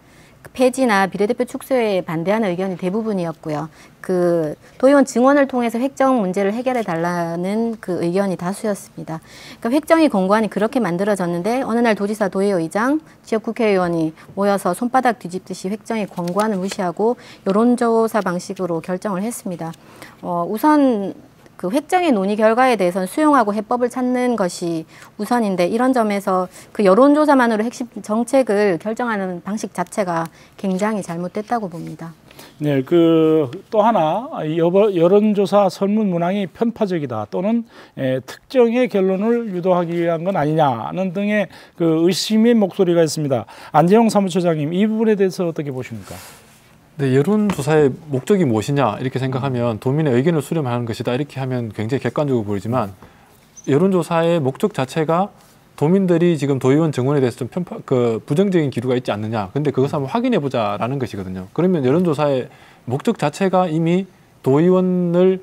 폐지나 비례대표 축소에 반대하는 의견이 대부분이었고요. 그 도의원 증원을 통해서 획정 문제를 해결해 달라는 그 의견이 다수였습니다. 그러니까 획정이 권고안이 그렇게 만들어졌는데 어느 날 도지사, 도의회의장, 지역 국회의원이 모여서 손바닥 뒤집듯이 획정의 권고안을 무시하고 여론조사 방식으로 결정을 했습니다. 우선 그 획정의 논의 결과에 대해서는 수용하고 해법을 찾는 것이 우선인데 이런 점에서 그 여론조사만으로 핵심 정책을 결정하는 방식 자체가 굉장히 잘못됐다고 봅니다. 네, 그 또 하나 여론조사 설문 문항이 편파적이다 또는 특정의 결론을 유도하기 위한 건 아니냐는 등의 그 의심의 목소리가 있습니다. 안재홍 사무처장님, 이 부분에 대해서 어떻게 보십니까? 네, 여론조사의 목적이 무엇이냐 이렇게 생각하면 도민의 의견을 수렴하는 것이다 이렇게 하면 굉장히 객관적으로 보이지만 여론조사의 목적 자체가 도민들이 지금 도의원 정원에 대해서 좀 부정적인 기류가 있지 않느냐. 근데 그것을 한번 확인해 보자라는 것이거든요. 그러면 여론조사의 목적 자체가 이미 도의원을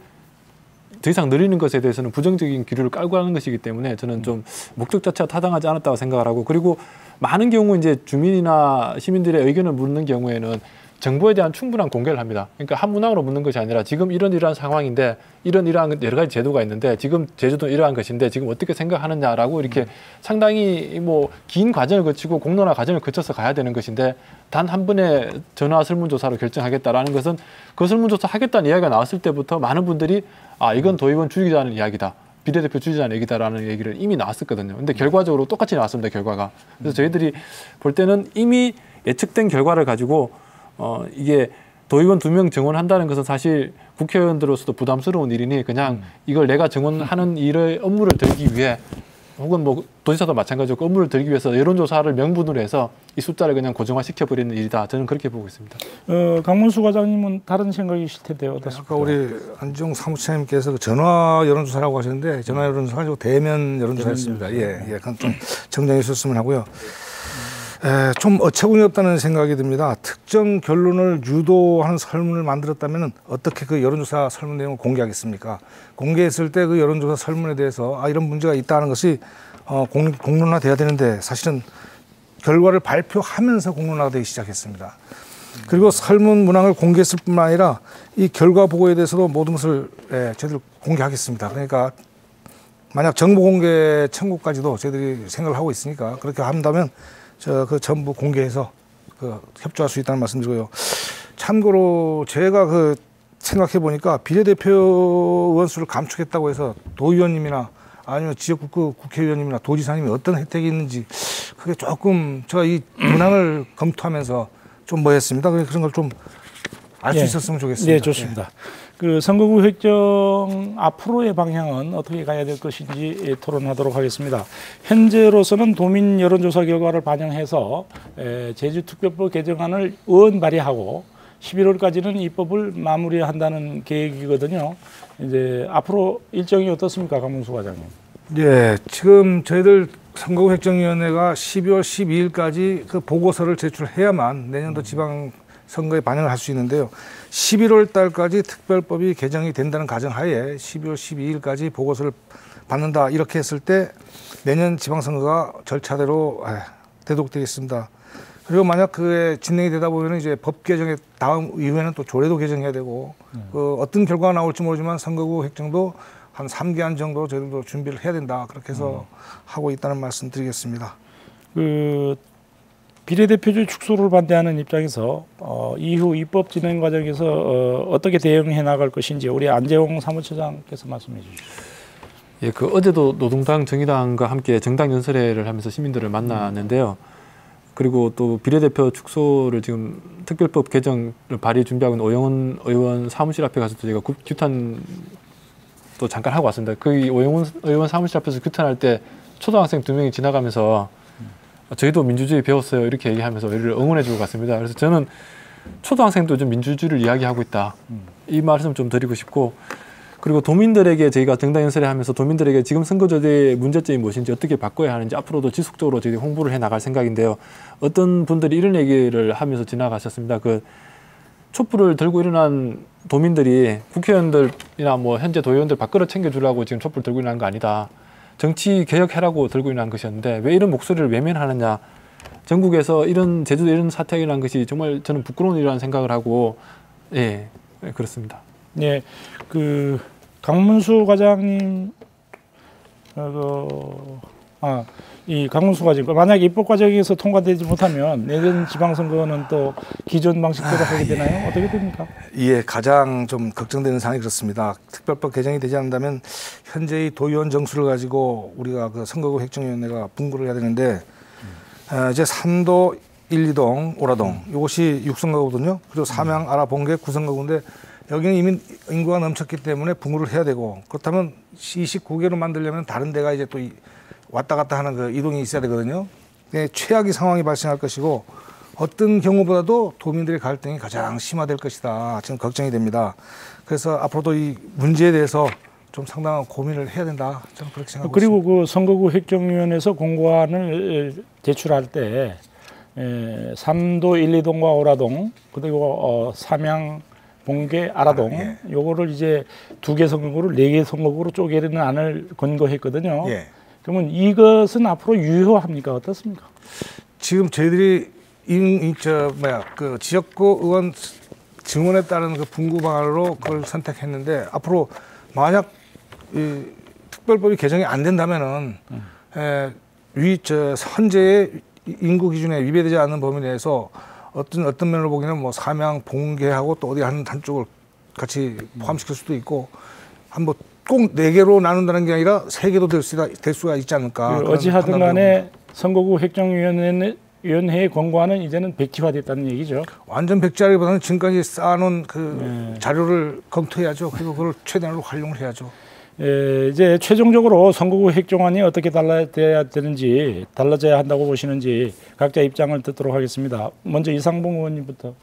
더 이상 늘리는 것에 대해서는 부정적인 기류를 깔고 하는 것이기 때문에 저는 좀 목적 자체가 타당하지 않았다고 생각을 하고, 그리고 많은 경우 이제 주민이나 시민들의 의견을 묻는 경우에는 정보에 대한 충분한 공개를 합니다. 그러니까 한 문항으로 묻는 것이 아니라 지금 이러한 상황인데 이러한 여러 가지 제도가 있는데 지금 제주도는 이러한 것인데 지금 어떻게 생각하느냐라고 이렇게 상당히 뭐 긴 과정을 거치고 공론화 과정을 거쳐서 가야 되는 것인데, 단 한 번의 전화 설문조사로 결정하겠다라는 것은 그 설문조사 하겠다는 이야기가 나왔을 때부터 많은 분들이 이건 도의원 줄이자는 이야기다, 비례대표 줄이자는 얘기다라는 얘기를 이미 나왔었거든요. 근데 결과적으로 똑같이 나왔습니다, 결과가. 그래서 저희들이 볼 때는 이미 예측된 결과를 가지고 이게 도의원 2명 정원한다는 것은 사실 국회의원들로서도 부담스러운 일이니 그냥 이걸 내가 정원하는 일의 업무를 들기 위해, 혹은 뭐 도지사도 마찬가지고 업무를 들기 위해서 여론조사를 명분으로 해서 이 숫자를 그냥 고정화시켜버리는 일이다. 저는 그렇게 보고 있습니다. 강문수 과장님은 다른 생각이실 텐데요. 어떻습니까? 아까 우리 안지용 사무처장님께서 전화 여론조사라고 하셨는데 전화 여론조사 아니고 대면 여론조사였습니다. 예, 그건 좀 정정해 주셨으면 하고요. 좀 어처구니 없다는 생각이 듭니다. 특정 결론을 유도하는 설문을 만들었다면 어떻게 그 여론조사 설문 내용을 공개하겠습니까? 공개했을 때 그 여론조사 설문에 대해서 이런 문제가 있다는 것이 공론화돼야 되는데 사실은 결과를 발표하면서 공론화가 되기 시작했습니다. 그리고 설문 문항을 공개했을 뿐만 아니라 이 결과 보고에 대해서도 모든 것을 저희들 공개하겠습니다. 그러니까 만약 정보 공개 청구까지도 저희들이 생각을 하고 있으니까 그렇게 한다면 그 전부 공개해서 협조할 수 있다는 말씀드리고요. 참고로 제가 생각해 보니까 비례대표 의원 수를 감축했다고 해서 도의원님이나 아니면 지역구 국회의원님이나 도지사님이 어떤 혜택이 있는지 그게 조금 제가 이 문항을 검토하면서 좀 뭐했습니다. 그런 걸 좀 알 수 있었으면 좋겠습니다. 네, 좋습니다. 그 선거구 획정 앞으로의 방향은 어떻게 가야 될 것인지 토론하도록 하겠습니다. 현재로서는 도민 여론조사 결과를 반영해서 제주특별법 개정안을 의원 발의하고 11월까지는 입법을 마무리한다는 계획이거든요. 이제 앞으로 일정이 어떻습니까, 강문수 과장님? 예, 지금 저희들 선거구 획정위원회가 12월 12일까지 그 보고서를 제출해야만 내년도 지방 선거에 반영을 할 수 있는데요. 11월 달까지 특별법이 개정이 된다는 가정하에 12월 12일까지 보고서를 받는다 이렇게 했을 때 내년 지방선거가 절차대로 대독되겠습니다. 그리고 만약 그게 진행이 되다 보면 이제 법 개정의 다음 이후에는 또 조례도 개정해야 되고 어떤 결과가 나올지 모르지만 선거구 획정도 한 3개월 정도 저희들도 준비를 해야 된다 그렇게 해서 하고 있다는 말씀 드리겠습니다. 비례대표제 축소를 반대하는 입장에서 이후 입법 진행 과정에서 어떻게 대응해 나갈 것인지 우리 안재홍 사무처장께서 말씀해 주시죠. 예, 어제도 노동당, 정의당과 함께 정당 연설회를 하면서 시민들을 만났는데요. 그리고 또 비례대표 축소를 지금 특별법 개정을 발의 준비하고 있는 오영훈 의원 사무실 앞에 가서 저희가 규탄 또 잠깐 하고 왔습니다. 그 오영훈 의원 사무실 앞에서 규탄할 때 초등학생 2명이 지나가면서 저희도 민주주의 배웠어요 이렇게 얘기하면서 우리를 응원해 주고 갔습니다. 그래서 저는 초등학생도 좀 민주주의를 이야기하고 있다 이 말씀 좀 드리고 싶고, 그리고 도민들에게 저희가 정당 연설회 하면서 도민들에게 지금 선거제도의 문제점이 무엇인지 어떻게 바꿔야 하는지 앞으로도 지속적으로 저희들이 홍보를 해 나갈 생각인데요. 어떤 분들이 이런 얘기를 하면서 지나가셨습니다. 촛불을 들고 일어난 도민들이 국회의원들이나 뭐 현재 도의원들 밥그릇 챙겨주려고 지금 촛불 들고 일어난 거 아니다. 정치 개혁해라고 들고 일어난 것이었는데 왜 이런 목소리를 외면하느냐. 전국에서 제주도 이런 사태가 일어난 것이 정말 저는 부끄러운 일이라는 생각을 하고, 예, 그렇습니다. 네, 강문수 과장님, 이 강문수 과장님, 만약 입법 과정에서 통과되지 못하면 내년 지방선거는 또 기존 방식대로 하게 되나요? 어떻게 됩니까? 예, 가장 좀 걱정되는 사항이 그렇습니다. 특별법 개정이 되지 않는다면 현재의 도의원 정수를 가지고 우리가 선거구 획정위원회가 분구를 해야 되는데 이제 3도 1, 2동, 오라동 이것이 6선거구거든요. 그리고 삼양, 아라, 봉계 9선거구인데 여기는 이미 인구가 넘쳤기 때문에 분구를 해야 되고, 그렇다면 29개로 만들려면 다른 데가 이제 또 왔다 갔다 하는 이동이 있어야 되거든요. 최악의 상황이 발생할 것이고 어떤 경우보다도 도민들의 갈등이 가장 심화될 것이다. 지금 걱정이 됩니다. 그래서 앞으로도 이 문제에 대해서 좀 상당한 고민을 해야 된다. 저는 그렇게 생각하고 그리고 있습니다. 그 선거구 획정위원회에서 공고안을 제출할 때 3도 1, 2동과 오라동 그리고 삼양, 봉계, 아라동 예. 요거를 이제 2개 선거구를 4개 선거구로 쪼개는 안을 권고했거든요. 예. 그러면 이것은 앞으로 유효합니까? 어떻습니까? 지금 저희들이 그 지역구 의원 증언에 따른 그 분구 방안으로 그걸 선택했는데 앞으로 만약 이 특별법이 개정이 안 된다면은 현재의 인구 기준에 위배되지 않는 범위 내에서 어떤 면으로 보기에는 뭐 삼양, 봉계하고 또 어디 한쪽을 같이 포함시킬 수도 있고 한번 꼭 4개로 나눈다는 게 아니라 3개도 될 수가 있지 않을까. 어찌하든 간에 선거구 획정위원회의 권고안은 이제는 백지화됐다는 얘기죠. 완전 백지화기보다는 지금까지 쌓아놓은 그 자료를 검토해야죠. 그리고 그걸 최대한으로 활용을 해야죠. 이제 최종적으로 선거구 획정안이 어떻게 달라져야 되는지, 달라져야 한다고 보시는지 각자 입장을 듣도록 하겠습니다. 먼저 이상봉 의원님부터.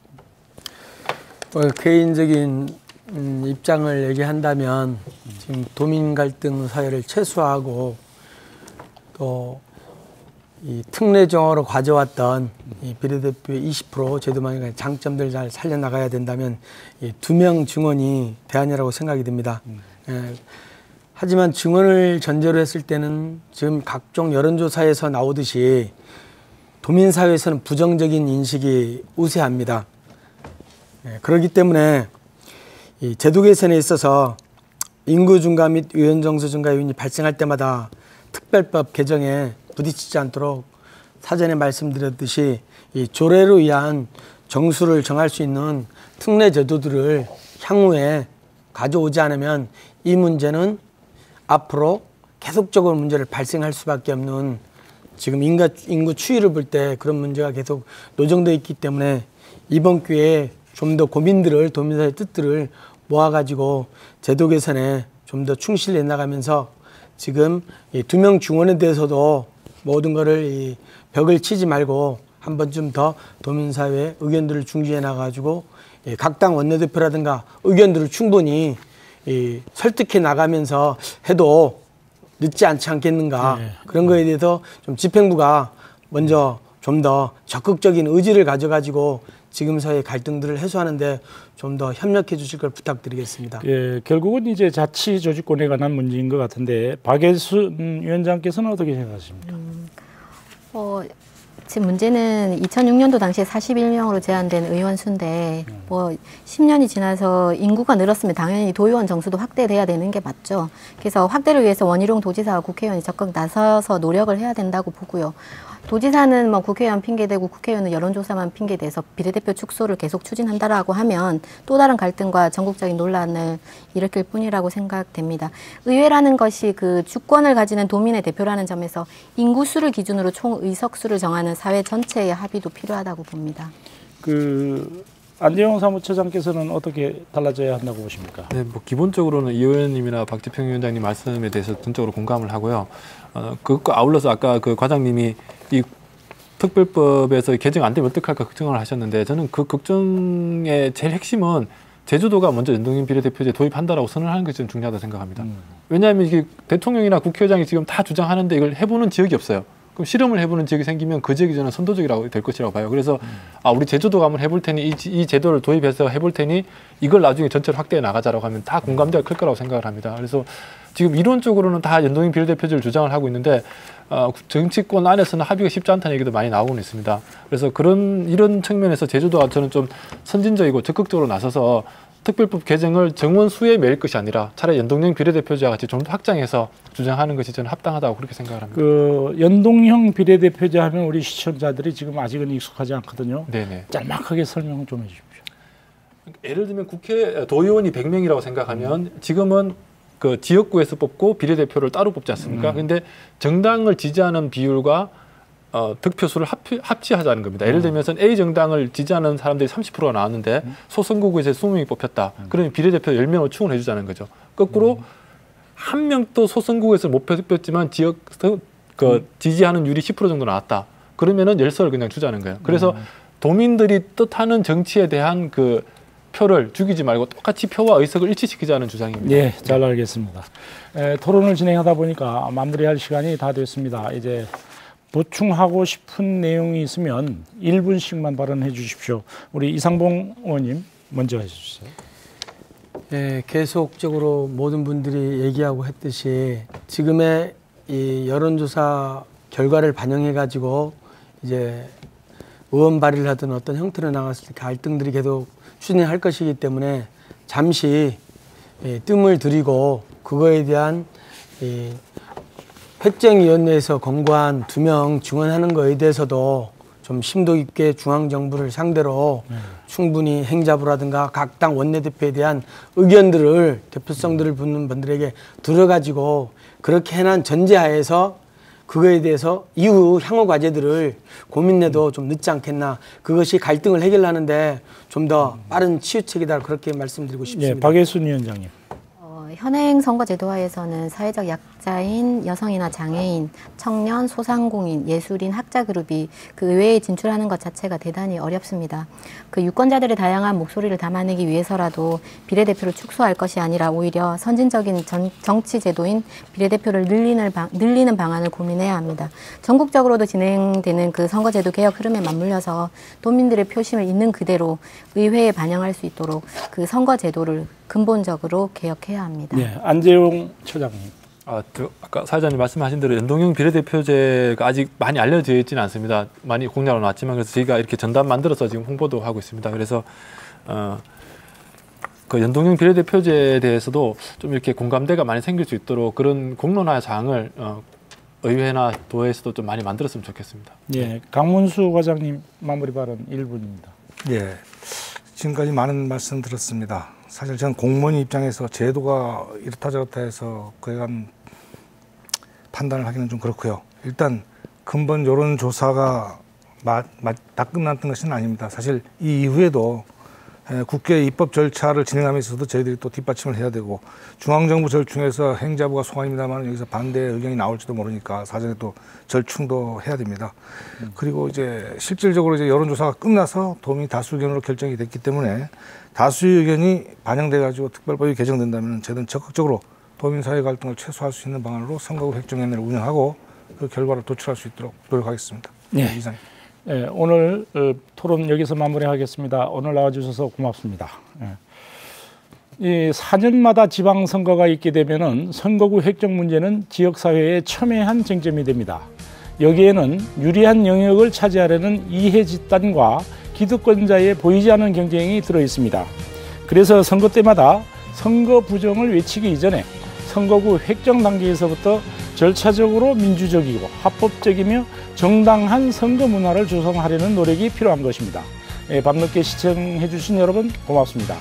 개인적인 입장을 얘기한다면 지금 도민 갈등 사회를 최소화하고 또 이 특례 정화로 가져왔던 이 비례대표의 20% 제도만의 장점들 잘 살려나가야 된다면 이 2명 증언이 대안이라고 생각이 듭니다. 하지만 증언을 전제로 했을 때는 지금 각종 여론조사에서 나오듯이 도민사회에서는 부정적인 인식이 우세합니다. 그렇기 때문에 이 제도 개선에 있어서 인구 증가 및 의원 정수 증가 요인이 발생할 때마다 특별법 개정에 부딪히지 않도록 사전에 말씀드렸듯이 이 조례로 의한 정수를 정할 수 있는 특례 제도들을 향후에 가져오지 않으면 이 문제는 앞으로 계속적으로 문제를 발생할 수밖에 없는 지금 인구 추이를 볼 때 그런 문제가 계속 노정되어 있기 때문에 이번 기회에 좀 더 고민들을 도민사회 뜻들을 모아가지고 제도 개선에 좀 더 충실해 나가면서 지금 이 2명 증언에 대해서도 모든 거를 이 벽을 치지 말고 한 번쯤 더 도민사회의 의견들을 중지해 나가지고 각 당 원내대표라든가 의견들을 충분히 설득해 나가면서 해도 늦지 않지 않겠는가. 네. 그런 거에 대해서 좀 집행부가 먼저 좀 더 적극적인 의지를 가져가지고 지금 사회의 갈등들을 해소하는데 좀 더 협력해 주실 걸 부탁드리겠습니다. 예, 결국은 이제 자치조직권에 관한 문제인 것 같은데 박예순 위원장께서는 어떻게 생각하십니까? 지금 문제는 2006년도 당시에 41명으로 제한된 의원 수인데 10년이 지나서 인구가 늘었으면 당연히 도의원 정수도 확대돼야 되는 게 맞죠. 그래서 확대를 위해서 원희룡 도지사와 국회의원이 적극 나서서 노력을 해야 된다고 보고요. 도지사는 뭐 국회의원 핑계대고 국회의원은 여론조사만 핑계대서 비례대표 축소를 계속 추진한다라고 하면 또 다른 갈등과 전국적인 논란을 일으킬 뿐이라고 생각됩니다. 의회라는 것이 그 주권을 가지는 도민의 대표라는 점에서 인구수를 기준으로 총 의석수를 정하는 사회 전체의 합의도 필요하다고 봅니다. 안재영 사무처장께서는 어떻게 달라져야 한다고 보십니까? 네, 뭐 기본적으로는 이 의원님이나 박지평 위원장님 말씀에 대해서 전적으로 공감을 하고요. 그것과 아울러서 아까 그 과장님이 이 특별법에서 개정 안 되면 어떡할까 걱정을 하셨는데 저는 그 걱정의 제일 핵심은 제주도가 먼저 연동형 비례대표제 도입한다라고 선언하는 것이 좀 중요하다고 생각합니다. 왜냐하면 이게 대통령이나 국회의장이 지금 다 주장하는데 이걸 해보는 지역이 없어요. 그럼 실험을 해보는 지역이 생기면 그 지역이 저는 선도적이라고 될 것이라고 봐요. 그래서 우리 제주도가 한번 해볼 테니 이 제도를 도입해서 해볼 테니 이걸 나중에 전체로 확대해 나가자라고 하면 다 공감대가 클 거라고 생각을 합니다. 그래서 지금 이론적으로는 다 연동형 비례대표제를 주장을 하고 있는데 정치권 안에서는 합의가 쉽지 않다는 얘기도 많이 나오고 있습니다. 그래서 이런 측면에서 제주도가 저는 좀 선진적이고 적극적으로 나서서 특별법 개정을 정원 수에 매일 것이 아니라 차라리 연동형 비례대표제와 같이 좀 더 확장해서 주장하는 것이 저는 합당하다고 그렇게 생각을 합니다. 연동형 비례대표제 하면 우리 시청자들이 지금 아직은 익숙하지 않거든요. 네네. 짤막하게 설명 좀 해주십시오. 예를 들면 국회 도의원이 100명이라고 생각하면 지금은 그 지역구에서 뽑고 비례대표를 따로 뽑지 않습니까? 그런데 정당을 지지하는 비율과 득표수를 합치하자는 겁니다. 예를 들면 A 정당을 지지하는 사람들이 30%가 나왔는데 소선거구에서 20명이 뽑혔다. 그러면 비례대표 10명을 충원해 주자는 거죠. 거꾸로 한 명도 소선거구에서 못 뽑혔지만 지역에서 지지하는 율이 10% 정도 나왔다. 그러면은 10석을 그냥 주자는 거예요. 그래서 도민들이 뜻하는 정치에 대한 그 표를 죽이지 말고 똑같이 표와 의석을 일치시키자는 주장입니다. 예, 잘 알겠습니다. 토론을 진행하다 보니까 마무리할 시간이 다 됐습니다. 이제 보충하고 싶은 내용이 있으면 1분씩만 발언해 주십시오. 우리 이상봉 의원님 먼저 해주세요. 예, 계속적으로 모든 분들이 얘기하고 했듯이 지금의 이 여론조사 결과를 반영해 가지고 이제 의원 발의를 하든 어떤 형태로 나갔을 때 갈등들이 계속 추진할 것이기 때문에 잠시 뜸을 들이고 그거에 대한 획정위원회에서 권고한 2명 증언하는 거에 대해서도 좀 심도 있게 중앙정부를 상대로 충분히 행자부라든가 각 당 원내대표에 대한 의견들을 대표성들을 붙는 분들에게 들어가지고 그렇게 해난 전제하에서 그거에 대해서 이후 향후 과제들을 고민해도 좀 늦지 않겠나. 그것이 갈등을 해결하는데 좀 더 빠른 치유책이다. 그렇게 말씀드리고 싶습니다. 예, 박예순 위원장님. 현행 선거제도화에서는 사회적 약자인 여성이나 장애인, 청년, 소상공인, 예술인, 학자 그룹이 그 의회에 진출하는 것 자체가 대단히 어렵습니다. 그 유권자들의 다양한 목소리를 담아내기 위해서라도 비례대표를 축소할 것이 아니라 오히려 선진적인 정치 제도인 비례대표를 늘리는 방안을 고민해야 합니다. 전국적으로도 진행되는 그 선거제도 개혁 흐름에 맞물려서 도민들의 표심을 있는 그대로 의회에 반영할 수 있도록 그 선거제도를 근본적으로 개혁해야 합니다. 네, 안재용 처장님. 아까 사회자님 말씀하신 대로 연동형 비례대표제가 아직 많이 알려져 있지는 않습니다. 많이 공약으로 나왔지만 그래서 저희가 이렇게 전담 만들어서 지금 홍보도 하고 있습니다. 그래서 그 연동형 비례대표제에 대해서도 좀 이렇게 공감대가 많이 생길 수 있도록 그런 공론화 사항을 의회나 도에서도 좀 많이 만들었으면 좋겠습니다. 예, 강문수 과장님 마무리 발언 1분입니다. 예, 지금까지 많은 말씀 들었습니다. 사실 저는 공무원 입장에서 제도가 이렇다 저렇다 해서 그에 관한 판단을 하기는 좀 그렇고요. 일단 근본 여론조사가 다 끝났던 것은 아닙니다. 사실 이 이후에도 국회 입법 절차를 진행하면서도 저희들이 또 뒷받침을 해야 되고 중앙정부 절충에서 행자부가 소관입니다만 여기서 반대 의견이 나올지도 모르니까 사전에 또 절충도 해야 됩니다. 그리고 이제 실질적으로 이제 여론조사가 끝나서 도민 다수 의견으로 결정이 됐기 때문에 다수의 의견이 반영돼 가지고 특별법이 개정된다면 저희는 적극적으로 도민 사회 갈등을 최소화할 수 있는 방안으로 선거구 획정위원회를 운영하고 그 결과를 도출할 수 있도록 노력하겠습니다. 네. 이상. 네, 오늘 토론 여기서 마무리하겠습니다. 오늘 나와주셔서 고맙습니다. 이 4년마다 지방선거가 있게 되면은 선거구 획정 문제는 지역사회의 첨예한 쟁점이 됩니다. 여기에는 유리한 영역을 차지하려는 이해 집단과 기득권자의 보이지 않는 경쟁이 들어 있습니다. 그래서 선거 때마다 선거 부정을 외치기 이전에 선거구 획정 단계에서부터 절차적으로 민주적이고 합법적이며 정당한 선거 문화를 조성하려는 노력이 필요한 것입니다. 밤늦게 시청해 주신 여러분 고맙습니다.